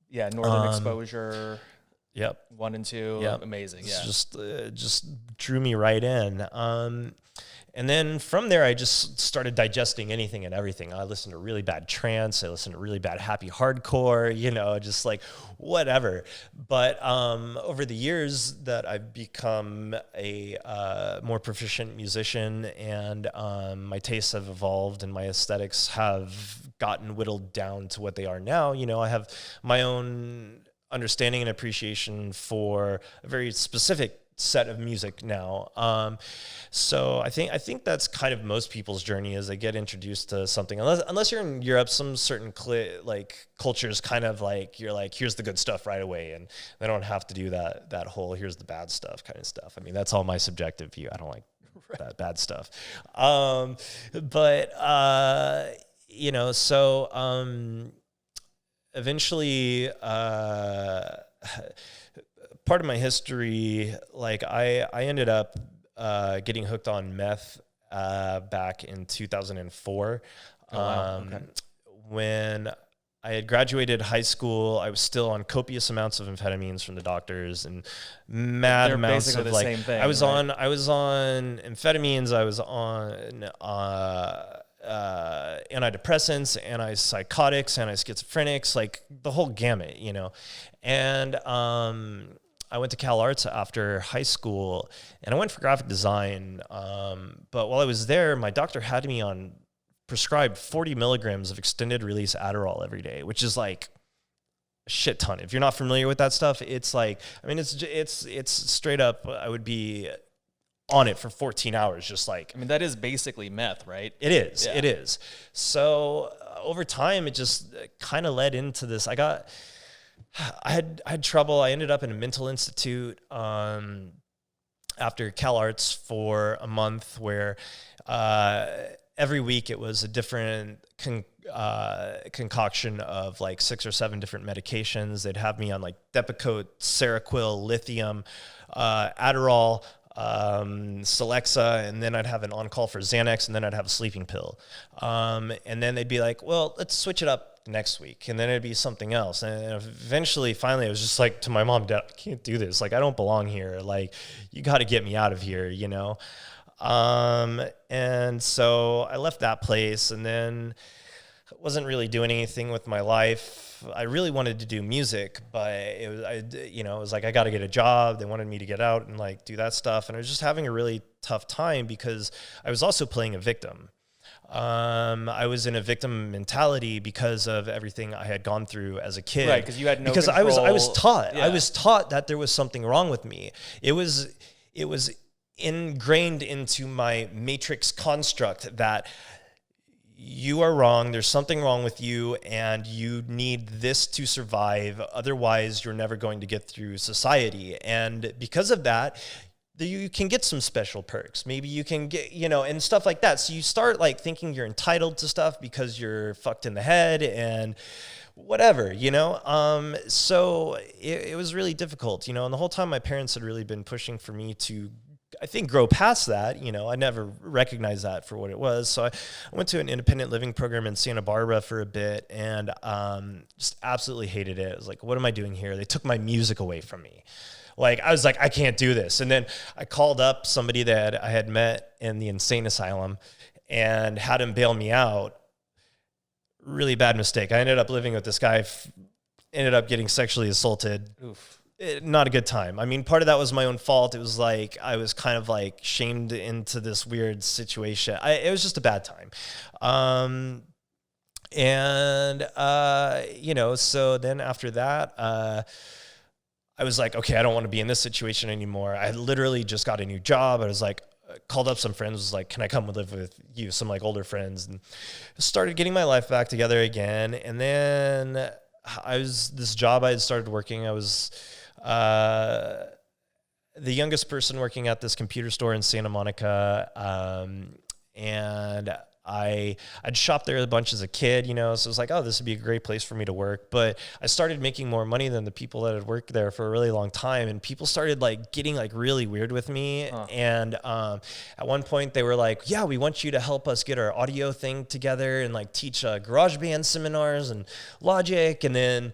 Speaker 1: Yeah, Northern Exposure.
Speaker 2: Yep.
Speaker 1: 1 and 2.
Speaker 2: Yep.
Speaker 1: Amazing.
Speaker 2: It's
Speaker 1: Yeah.
Speaker 2: just drew me right in. And then from there, I just started digesting anything and everything. I listened to really bad trance. I listened to really bad happy hardcore, just like whatever. But over the years that I've become a more proficient musician, and my tastes have evolved and my aesthetics have gotten whittled down to what they are now. You know, I have my own understanding and appreciation for a very specific set of music now. So I think that's kind of most people's journey, is they get introduced to something. Unless you're in Europe, some certain like cultures kind of like, you're like, here's the good stuff right away, and they don't have to do that whole here's the bad stuff kind of stuff. I mean, that's all my subjective view. I don't like that bad stuff. You know, so eventually part of my history, like I ended up getting hooked on meth back in 2004.
Speaker 1: Oh, wow. Okay.
Speaker 2: When I had graduated high school, I was still on copious amounts of amphetamines from the doctors and mad
Speaker 1: They're
Speaker 2: amounts
Speaker 1: basically
Speaker 2: of
Speaker 1: the
Speaker 2: like,
Speaker 1: same thing,
Speaker 2: I was
Speaker 1: right?
Speaker 2: on amphetamines, I was on antidepressants, antipsychotics, antischizophrenics, like the whole gamut, you know. And I went to Cal Arts after high school, and I went for graphic design. But while I was there, my doctor had me on prescribed 40 milligrams of extended release Adderall every day, which is like a shit ton. If you're not familiar with that stuff, it's like, I mean, it's straight up, I would be on it for 14 hours, just like.
Speaker 1: I mean, that is basically meth, right?
Speaker 2: It is.
Speaker 1: Yeah.
Speaker 2: It is. So over time, it just kind of led into this. I had trouble. I ended up in a mental institute after Cal Arts for a month, where every week it was a different concoction of like 6 or 7 different medications. They'd have me on like Depakote, Seroquel, lithium, Adderall, Celexa, and then I'd have an on-call for Xanax, and then I'd have a sleeping pill. And then they'd be like, well, let's switch it up next week. And then it'd be something else. And eventually, finally, I was just like to my mom, Dad, I can't do this. Like, I don't belong here. Like, you got to get me out of here, you know? And so I left that place, and then wasn't really doing anything with my life. I really wanted to do music, but it was like, I got to get a job. They wanted me to get out and like do that stuff. And I was just having a really tough time because I was also playing a victim. I was in a victim mentality because of everything I had gone through as a kid.
Speaker 1: Right, because you had no
Speaker 2: because
Speaker 1: control.
Speaker 2: I was taught.
Speaker 1: Yeah.
Speaker 2: I was taught that there was something wrong with me. It was ingrained into my matrix construct that you are wrong, there's something wrong with you, and you need this to survive. Otherwise, you're never going to get through society. And because of that, you can get some special perks. Maybe you can get, you know, and stuff like that. So you start like thinking you're entitled to stuff because you're fucked in the head and whatever, you know? So it was really difficult, you know, and the whole time my parents had really been pushing for me to, I think, grow past that. You know, I never recognized that for what it was. So I went to an independent living program in Santa Barbara for a bit, and just absolutely hated it. I was like, what am I doing here? They took my music away from me. Like, I was like, I can't do this. And then I called up somebody that I had met in the insane asylum and had him bail me out. Really bad mistake. I ended up living with this guy, ended up getting sexually assaulted.
Speaker 1: Oof.
Speaker 2: Not a good time. I mean, part of that was my own fault. It was like, I was kind of like shamed into this weird situation. It was just a bad time. You know, so then after that, I was like, okay, I don't want to be in this situation anymore. I literally just got a new job. I was like, called up some friends, was like, can I come live with you? Some like older friends, and started getting my life back together again. And then this job I had started working, I was the youngest person working at this computer store in Santa Monica. And I'd shopped there a bunch as a kid, you know, so it was like, oh, this would be a great place for me to work. But I started making more money than the people that had worked there for a really long time. And people started like getting like really weird with me. Huh. And at one point they were like, yeah, we want you to help us get our audio thing together and like teach GarageBand seminars and Logic. And then,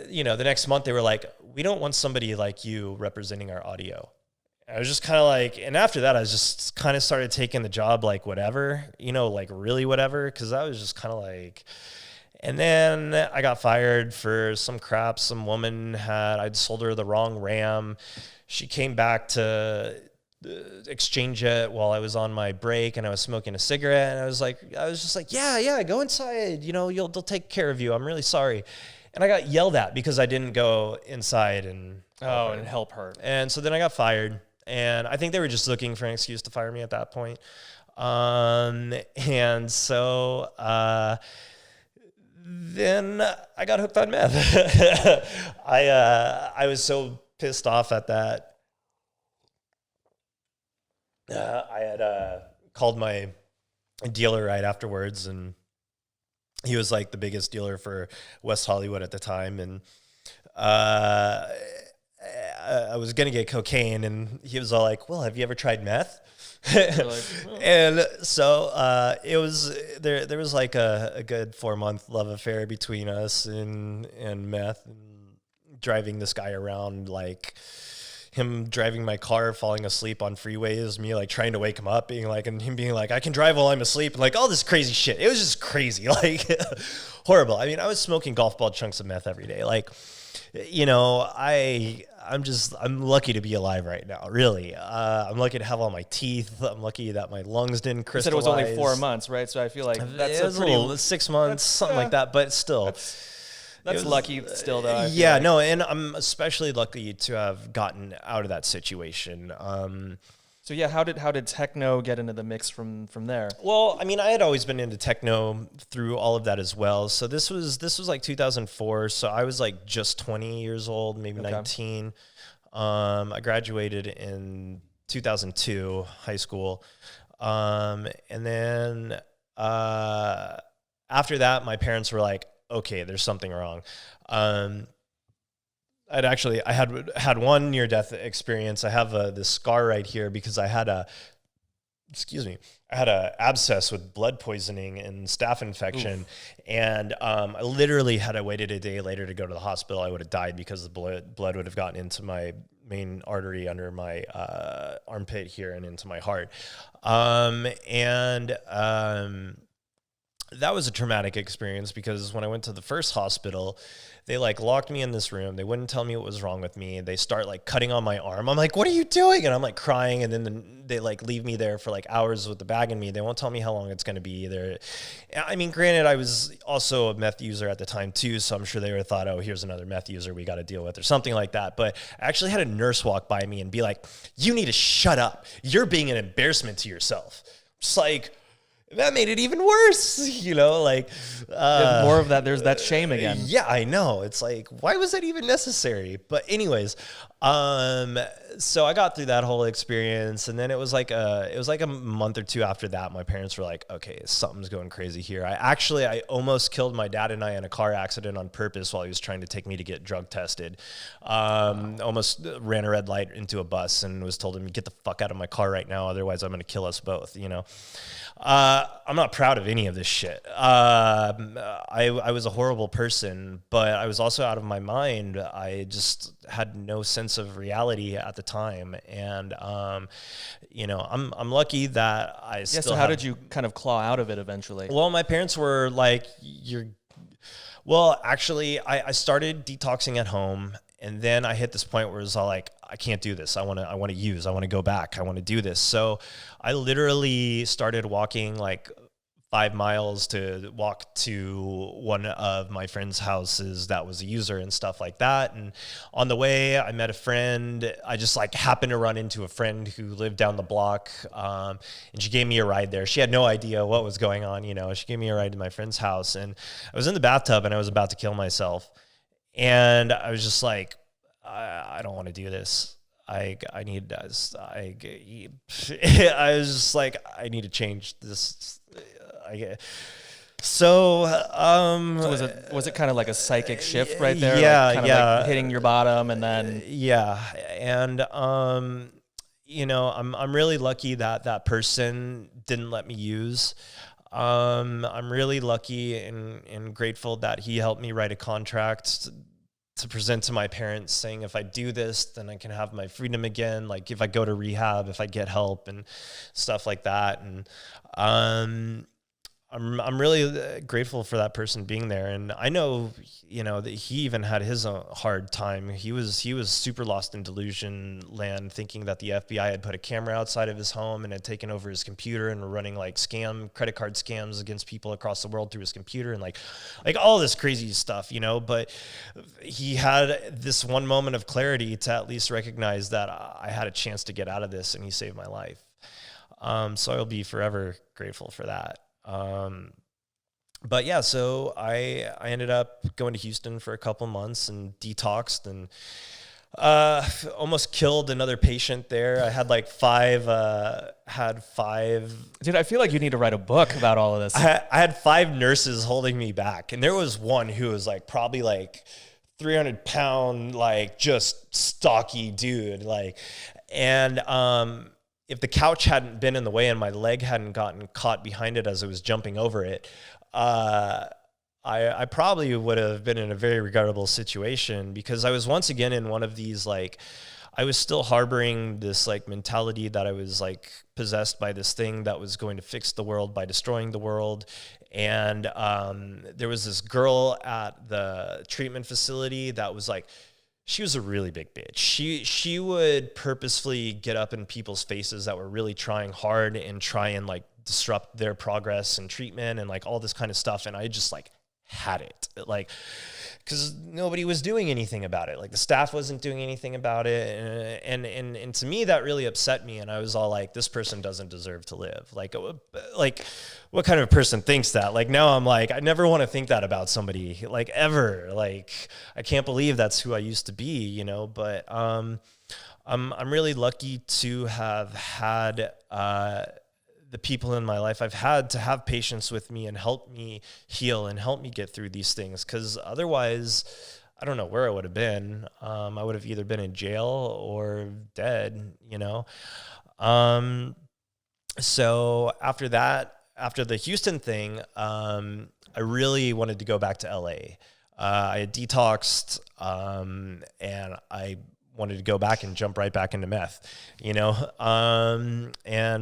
Speaker 2: you know, the next month they were like, we don't want somebody like you representing our audio. I was just kind of like, and after that, I just kind of started taking the job like whatever, you know, like really whatever, because I was just kind of like, and then I got fired for some crap. Some woman I'd sold her the wrong RAM. She came back to exchange it while I was on my break and I was smoking a cigarette. And I was just like, yeah, go inside. You know, they'll take care of you. I'm really sorry. And I got yelled at because I didn't go inside and
Speaker 1: help her.
Speaker 2: And so then I got fired. And I think they were just looking for an excuse to fire me at that point. And so then I got hooked on meth. I was so pissed off at that. I had called my dealer right afterwards, and he was like the biggest dealer for West Hollywood at the time. And I was going to get cocaine, and he was all like, well, have you ever tried meth? Like, well. And so it was there was like a good 4-month love affair between us and meth, and driving this guy around, like him driving my car, falling asleep on freeways, me like trying to wake him up, and him being like, I can drive while I'm asleep, and like all this crazy shit. It was just crazy, like horrible. I mean, I was smoking golf ball chunks of meth every day. Like, you know, I'm lucky to be alive right now. Really, I'm lucky to have all my teeth. I'm lucky that my lungs didn't crystallize.
Speaker 1: You said it was only 4 months, right? So I feel like that's
Speaker 2: a little 6 months, something like that. But still.
Speaker 1: That's lucky still, though.
Speaker 2: Yeah, no, and I'm especially lucky to have gotten out of that situation.
Speaker 1: So yeah, how did techno get into the mix from there?
Speaker 2: Well, I mean, I had always been into techno through all of that as well. So this was like 2004. So I was like just 20 years old, maybe 19. I graduated in 2002, high school, and then after that, my parents were like, okay, there's something wrong. I had one near-death experience. I have this scar right here because I had a abscess with blood poisoning and staph infection. Oof. And I literally had I waited a day later to go to the hospital, I would have died because the blood would have gotten into my main artery under my armpit here and into my heart. That was a traumatic experience because when I went to the first hospital, they like locked me in this room. They wouldn't tell me what was wrong with me. They start like cutting on my arm. I'm like, what are you doing? And I'm like crying. And then they like leave me there for like hours with the bag in me. They won't tell me how long it's going to be either. I mean, granted, I was also a meth user at the time too. So I'm sure they would have thought, oh, here's another meth user we got to deal with or something like that. But I actually had a nurse walk by me and be like, you need to shut up. You're being an embarrassment to yourself. Just like, that made it even worse, you know, like
Speaker 1: more of that. There's that shame again.
Speaker 2: Yeah, I know. It's like, why was that even necessary? But anyways, so I got through that whole experience, and then it was like a month or two after that, my parents were like, okay, something's going crazy here. I almost killed my dad and I in a car accident on purpose while he was trying to take me to get drug tested. Almost ran a red light into a bus and was told him, get the fuck out of my car right now, otherwise I'm going to kill us both, you know. I'm not proud of any of this shit. I was a horrible person, but I was also out of my mind. I just had no sense of reality at the time. And, you know, I'm lucky that I still
Speaker 1: so how did you kind of claw out of it eventually?
Speaker 2: Well, my parents were like, well, actually I started detoxing at home. And then I hit this point where it was all like, I can't do this. I want to go back. I want to do this. So I literally started walking like 5 miles to walk to one of my friend's houses that was a user and stuff like that. And on the way, I met a friend. I just like happened to run into a friend who lived down the block. And she gave me a ride there. She had no idea what was going on. You know, she gave me a ride to my friend's house, and I was in the bathtub and I was about to kill myself. And I was just like, I don't want to do this. I was just like, I need to change this. So
Speaker 1: was it kind of like a psychic shift right there?
Speaker 2: Yeah,
Speaker 1: like kind of like hitting your bottom and then.
Speaker 2: Yeah. And, you know, I'm really lucky that person didn't let me use. I'm really lucky and grateful that he helped me write a contract to present to my parents saying, if I do this, then I can have my freedom again. Like if I go to rehab, if I get help and stuff like that. And, I'm really grateful for that person being there. And I know, that he even had his own hard time. He was super lost in delusion land, thinking that the FBI had put a camera outside of his home and had taken over his computer and were running like credit card scams against people across the world through his computer and like all this crazy stuff, but he had this one moment of clarity to at least recognize that I had a chance to get out of this, and he saved my life. So I'll be forever grateful for that. But yeah, so I ended up going to Houston for a couple months and detoxed and almost killed another patient there. I had like five.
Speaker 1: Dude, I feel like you need to write a book about all of this.
Speaker 2: I had 5 nurses holding me back, and there was one who was like probably like 300-pound, like just stocky dude, like, and if the couch hadn't been in the way and my leg hadn't gotten caught behind it as I was jumping over it, I probably would have been in a very regrettable situation, because I was once again in one of these, like, I was still harboring this like mentality that I was like possessed by this thing that was going to fix the world by destroying the world. And there was this girl at the treatment facility that was like, she was a really big bitch. She would purposefully get up in people's faces that were really trying hard and try and like disrupt their progress and treatment and like all this kind of stuff. And I just like had it, like, because nobody was doing anything about it. Like the staff wasn't doing anything about it. And to me, that really upset me. And I was all like, this person doesn't deserve to live. Like what kind of person thinks that? Like now I'm like, I never want to think that about somebody, like ever. Like I can't believe that's who I used to be, but I'm really lucky to have had the people in my life. I've had to have patience with me and help me heal and help me get through these things. Because otherwise, I don't know where I would have been. I would have either been in jail or dead, So after that, after the Houston thing, I really wanted to go back to LA. I had detoxed, and I wanted to go back and jump right back into meth, and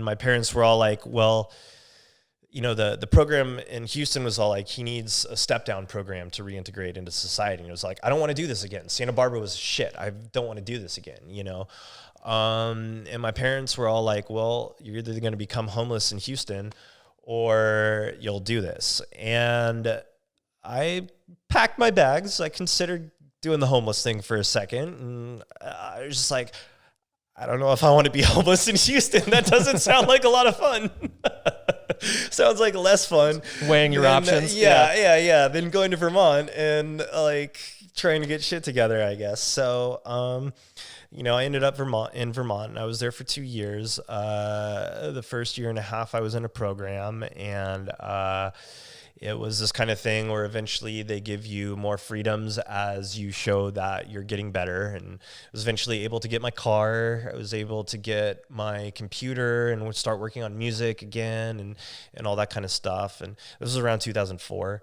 Speaker 2: my parents were all like, well, the program in Houston was all like, he needs a step down program to reintegrate into society. And it was like, I don't want to do this again. Santa Barbara was shit. I don't want to do this again, and my parents were all like, well, you're either going to become homeless in Houston or you'll do this. And I packed my bags. I considered doing the homeless thing for a second. And I was just like, I don't know if I want to be homeless in Houston. That doesn't sound like a lot of fun. Sounds like less fun.
Speaker 1: Weighing your options.
Speaker 2: Yeah. Then going to Vermont and like trying to get shit together, I guess. So, I ended up in Vermont, and I was there for 2 years. The first year and a half I was in a program, and it was this kind of thing where eventually they give you more freedoms as you show that you're getting better. And I was eventually able to get my car. I was able to get my computer and would start working on music again and all that kind of stuff. And this was around 2004,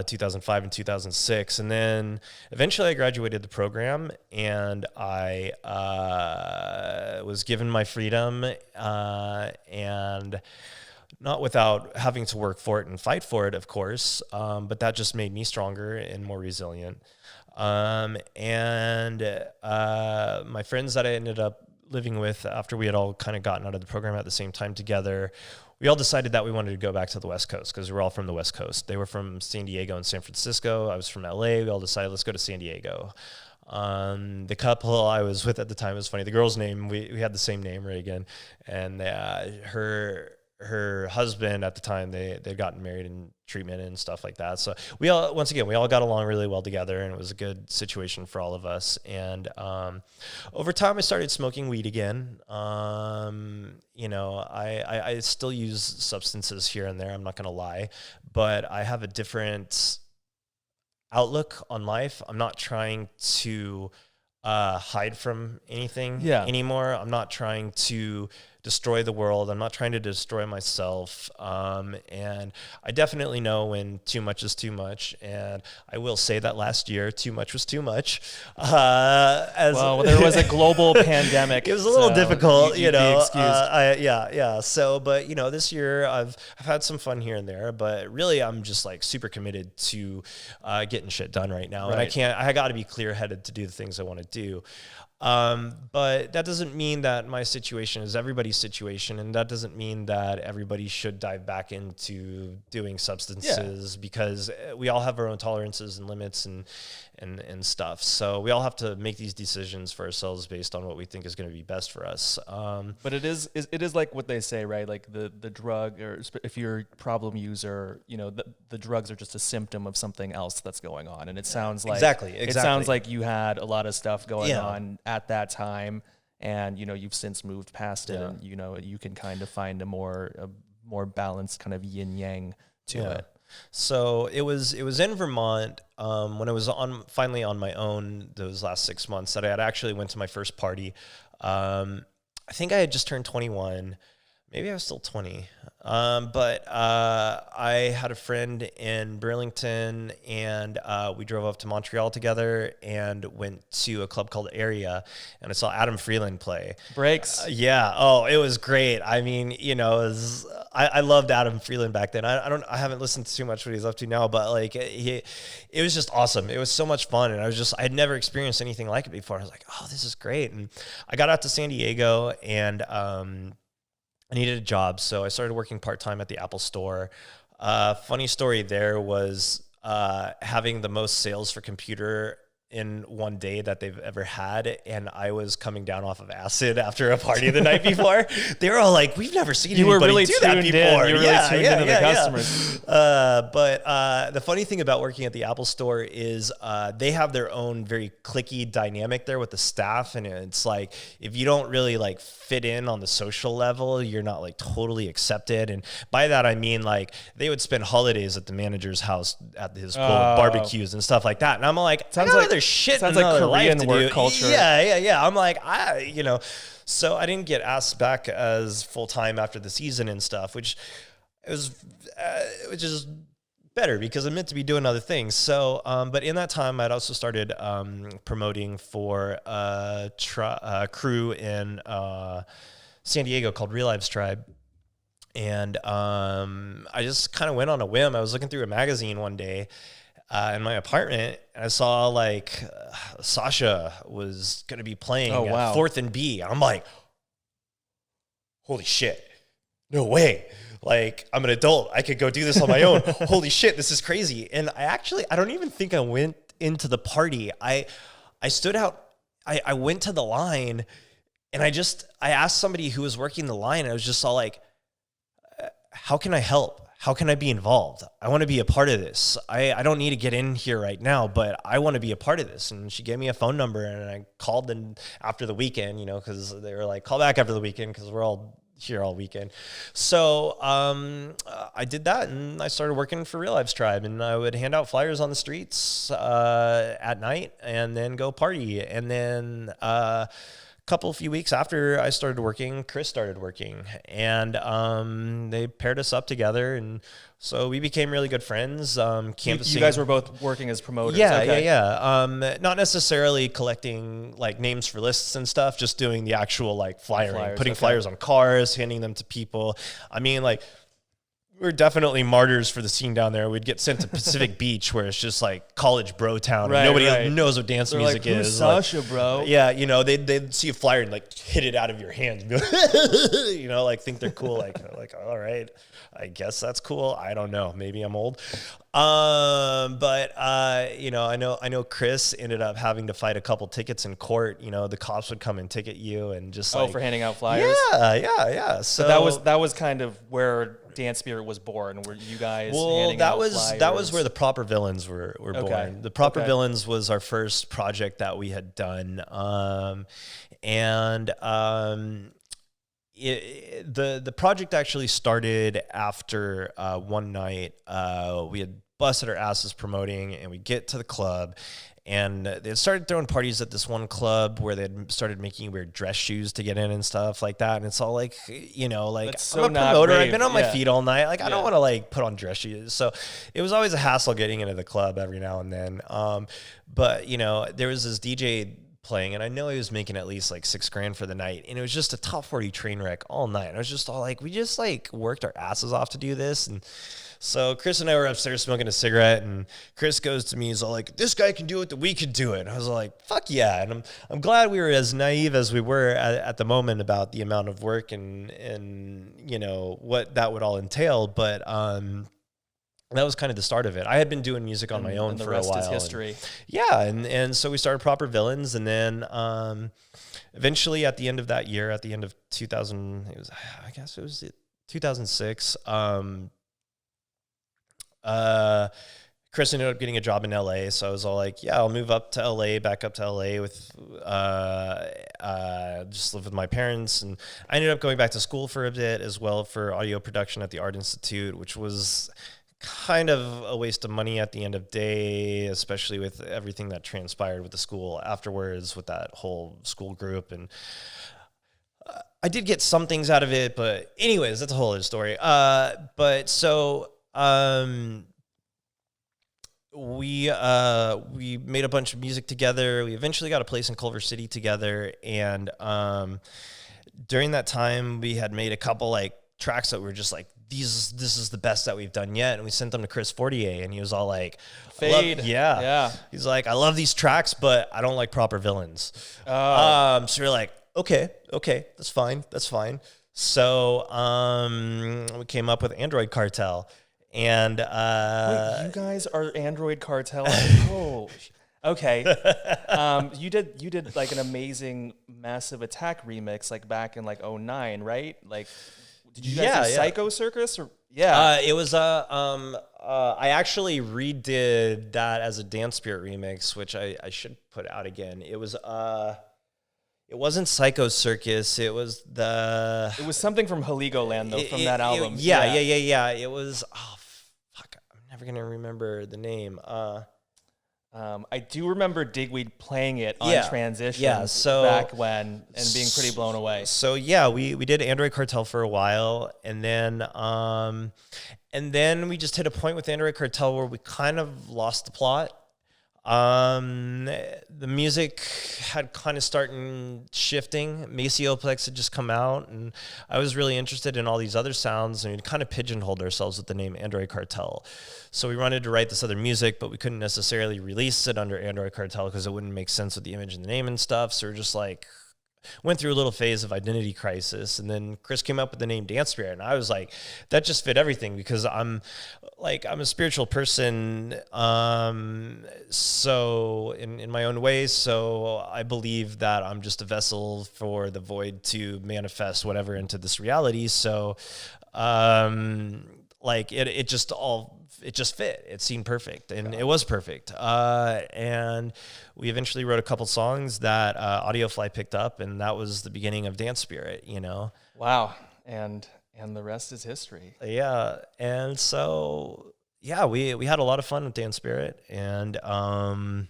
Speaker 2: 2005 and 2006. And then eventually I graduated the program, and I was given my freedom, and not without having to work for it and fight for it, of course, but that just made me stronger and more resilient. My friends that I ended up living with after we had all kind of gotten out of the program at the same time together, we all decided that we wanted to go back to the West Coast because we were all from the West Coast. They were from San Diego and San Francisco. I was from LA. We all decided, let's go to San Diego. The couple I was with at the time was funny. The girl's name, we had the same name, Reagan, and her husband at the time, they'd gotten married in treatment and stuff like that. So we all got along really well together, and it was a good situation for all of us. And over time I started smoking weed again. I still use substances here and there, I'm not going to lie, but I have a different outlook on life. I'm not trying to hide from anything anymore. I'm not trying to destroy the world. I'm not trying to destroy myself. And I definitely know when too much is too much. And I will say that last year, too much was too much.
Speaker 1: Well, there was a global pandemic.
Speaker 2: It was a little difficult, you know.
Speaker 1: Excused.
Speaker 2: So, but you know, this year I've had some fun here and there, but really I'm just like super committed to getting shit done right now.
Speaker 1: Right.
Speaker 2: And I got to be clear headed to do the things I want to do. But that doesn't mean that my situation is everybody's situation, and that doesn't mean that everybody should dive back into doing substances, because we all have our own tolerances and limits and stuff. So we all have to make these decisions for ourselves based on what we think is going to be best for us.
Speaker 1: But it is like what they say, right? Like the drug, or if you're a problem user, you know, the drugs are just a symptom of something else that's going on. And it sounds like
Speaker 2: exactly.
Speaker 1: It sounds like you had a lot of stuff going on at that time, and you know, you've since moved past it, and you know, you can kind of find a more balanced kind of yin yang to it.
Speaker 2: So it was in Vermont when I was finally on my own those last 6 months that I had actually went to my first party. I think I had just turned 21. Maybe I was still 20. But I had a friend in Burlington, and we drove up to Montreal together and went to a club called Area, and I saw Adam Freeland play.
Speaker 1: Breaks.
Speaker 2: Oh, it was great. I mean, you know, I loved Adam Freeland back then. I haven't listened to too much what he's up to now, but like it was just awesome. It was so much fun, and I had never experienced anything like it before. I was like, oh, this is great. And I got out to San Diego, and I needed a job, so I started working part-time at the Apple store. Funny story there was having the most sales for computer in one day that they've ever had, and I was coming down off of acid after a party the night before. They were all like, "We've never seen anybody do that before."
Speaker 1: You were really tuned into the customers.
Speaker 2: But the funny thing about working at the Apple store is they have their own very cliquey dynamic there with the staff, and it's like if you don't really like fit in on the social level, you're not like totally accepted. And by that I mean like they would spend holidays at the manager's house at his barbecues and stuff like that. And I'm like, sounds like there's shit.
Speaker 1: Sounds like Korean work culture.
Speaker 2: Yeah. I'm like, so I didn't get asked back as full time after the season and stuff, which is better because I'm meant to be doing other things. So, but in that time, I'd also started promoting for a crew in San Diego called Real Lives Tribe. And I just kind of went on a whim. I was looking through a magazine one day in my apartment, and I saw like Sasha was going to be playing at 4th and B. And I'm like, holy shit, no way. Like, I'm an adult. I could go do this on my own. Holy shit, this is crazy. And I don't even think I went into the party. I stood out. I went to the line, and I asked somebody who was working the line, and I was just all like, how can I help? How can I be involved? I want to be a part of this. I don't need to get in here right now, but I want to be a part of this. And she gave me a phone number, and I called them after the weekend, you know, because they were like, call back after the weekend because we're all here all weekend. So I did that, and I started working for Real Lives Tribe, and I would hand out flyers on the streets at night and then go party. And then few weeks after I started working, Chris started working, and they paired us up together, and so we became really good friends. Canvassing.
Speaker 1: You guys were both working as promoters.
Speaker 2: Yeah. Not necessarily collecting like names for lists and stuff, just doing the actual like flyering, putting flyers on cars, handing them to people. I mean, like, we're definitely martyrs for the scene down there. We'd get sent to Pacific Beach, where it's just like college bro town.
Speaker 1: Right,
Speaker 2: nobody knows what dance music
Speaker 1: like,
Speaker 2: is.
Speaker 1: Sasha, bro.
Speaker 2: Yeah, you know, they'd see a flyer and like hit it out of your hands. You know, like think they're cool. Like all right, I guess that's cool. I don't know. Maybe I'm old. But you know, I know Chris ended up having to fight a couple tickets in court. You know, the cops would come and ticket you and just
Speaker 1: for handing out flyers.
Speaker 2: Yeah. So
Speaker 1: that was kind of where Dance Spirit was born. Were you guys? Well,
Speaker 2: that was where the Proper Villains were born. The Proper Villains was our first project that we had done, the project actually started after one night we had busted our asses promoting, and we get to the club. And they had started throwing parties at this one club where they had started making you wear dress shoes to get in and stuff like that. And it's all like, like,
Speaker 1: so
Speaker 2: I'm a promoter.
Speaker 1: brave.
Speaker 2: I've been on my feet all night. Like, I don't want to like put on dress shoes. So it was always a hassle getting into the club every now and then. But there was this DJ playing, and I know he was making at least like $6,000 for the night. And it was just a top 40 train wreck all night. And I was just all like, we just like worked our asses off to do this. And so Chris and I were upstairs smoking a cigarette, and Chris goes to me, he's all like, this guy can do it, that we could do it. And I was like, fuck yeah. And I'm glad we were as naive as we were at the moment about the amount of work and what that would all entail. But that was kind of the start of it. I had been doing music on my own for a while.
Speaker 1: The rest is history.
Speaker 2: And so we started Proper Villains, and then eventually at the end of that year, at the end of 2006, Chris ended up getting a job in LA. So I was all like, yeah, I'll move back up to LA with, just live with my parents. And I ended up going back to school for a bit as well for audio production at the Art Institute, which was kind of a waste of money at the end of the day, especially with everything that transpired with the school afterwards with that whole school group. And I did get some things out of it, but anyways, that's a whole other story. We made a bunch of music together. We eventually got a place in Culver City together. And during that time, we had made a couple like tracks that were just like, this is the best that we've done yet. And we sent them to Chris Fortier, and he was all like,
Speaker 1: Fade.
Speaker 2: Yeah. He's like, I love these tracks, but I don't like Proper Villains. So we're like, okay, that's fine. So we came up with Android Cartel. And
Speaker 1: wait, you guys are Android Cartel? Oh, okay. You did like an amazing Massive Attack remix like back in like 2009, right? Like, did you guys do Psycho Circus? Or
Speaker 2: it was I actually redid that as a Dance Spirit remix, which I should put out again. It was it wasn't Psycho Circus. It was
Speaker 1: something from Heligoland though, from that album.
Speaker 2: Yeah. It was fuck. I'm never gonna remember the name.
Speaker 1: I do remember Digweed playing it on Transition
Speaker 2: so
Speaker 1: back when and being pretty blown away.
Speaker 2: So yeah, we did Android Cartel for a while, and then we just hit a point with Android Cartel where we kind of lost the plot. The music had kind of started shifting. Macioplex had just come out, and I was really interested in all these other sounds, and we kind of pigeonholed ourselves with the name Android Cartel. So we wanted to write this other music, but we couldn't necessarily release it under Android Cartel because it wouldn't make sense with the image and the name and stuff. So we're just like, went through a little phase of identity crisis, and then Chris came up with the name Dance Spirit, and I was like, that just fit everything because I'm a spiritual person, so in my own way, so I believe that I'm just a vessel for the void to manifest whatever into this reality. So it just fit. It seemed perfect, and it was perfect. And we eventually wrote a couple songs that Audiofly picked up, and that was the beginning of Dance Spirit,
Speaker 1: Wow. And the rest is history.
Speaker 2: Yeah. And so, yeah, we had a lot of fun with Dance Spirit, and now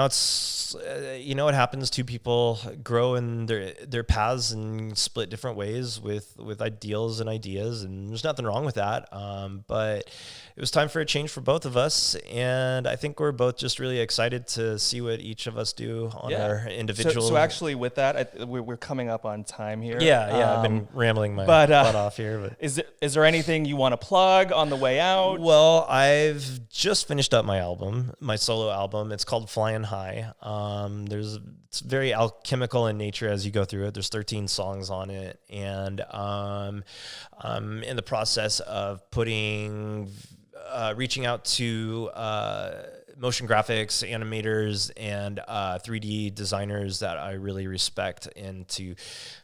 Speaker 2: it's, what happens. Two people grow in their paths and split different ways with ideals and ideas, and there's nothing wrong with that. But it was time for a change for both of us, and I think we're both just really excited to see what each of us do on our individual.
Speaker 1: So actually, with that, we're coming up on time here.
Speaker 2: Yeah. I've been rambling my butt off here. But
Speaker 1: is there anything you want to plug on the way out?
Speaker 2: Well, I've just finished up my solo album. It's called Flying High. It's very alchemical in nature as you go through it. There's 13 songs on it, and I'm in the process of reaching out to motion graphics, animators, and 3D designers that I really respect, and to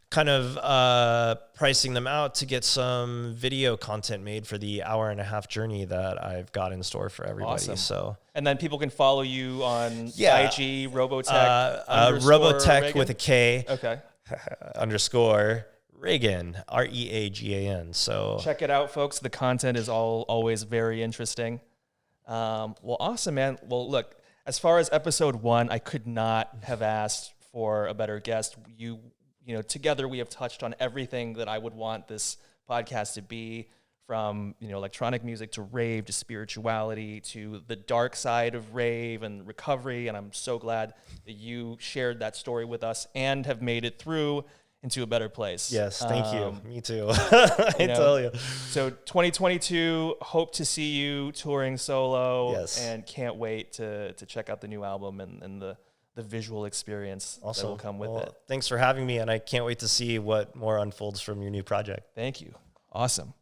Speaker 2: kind of pricing them out to get some video content made for the hour-and-a-half journey that I've got in store for everybody.
Speaker 1: Awesome.
Speaker 2: So,
Speaker 1: and then people can follow you on IG, Robotek
Speaker 2: Robotek
Speaker 1: Reagan?
Speaker 2: with a K.
Speaker 1: Okay.
Speaker 2: _ Reagan, Reagan. So
Speaker 1: check it out, folks. The content is always very interesting. Well, awesome, man. Well, look, as far as episode 1, I could not have asked for a better guest. You know, together we have touched on everything that I would want this podcast to be, from, you know, electronic music to rave to spirituality to the dark side of rave and recovery. And I'm so glad that you shared that story with us and have made it through into a better place.
Speaker 2: Yes, thank you. Me too. I tell you.
Speaker 1: So 2022, hope to see you touring solo.
Speaker 2: Yes.
Speaker 1: And can't wait to check out the new album and the visual experience that will come with it.
Speaker 2: Thanks for having me, and I can't wait to see what more unfolds from your new project.
Speaker 1: Thank you. Awesome.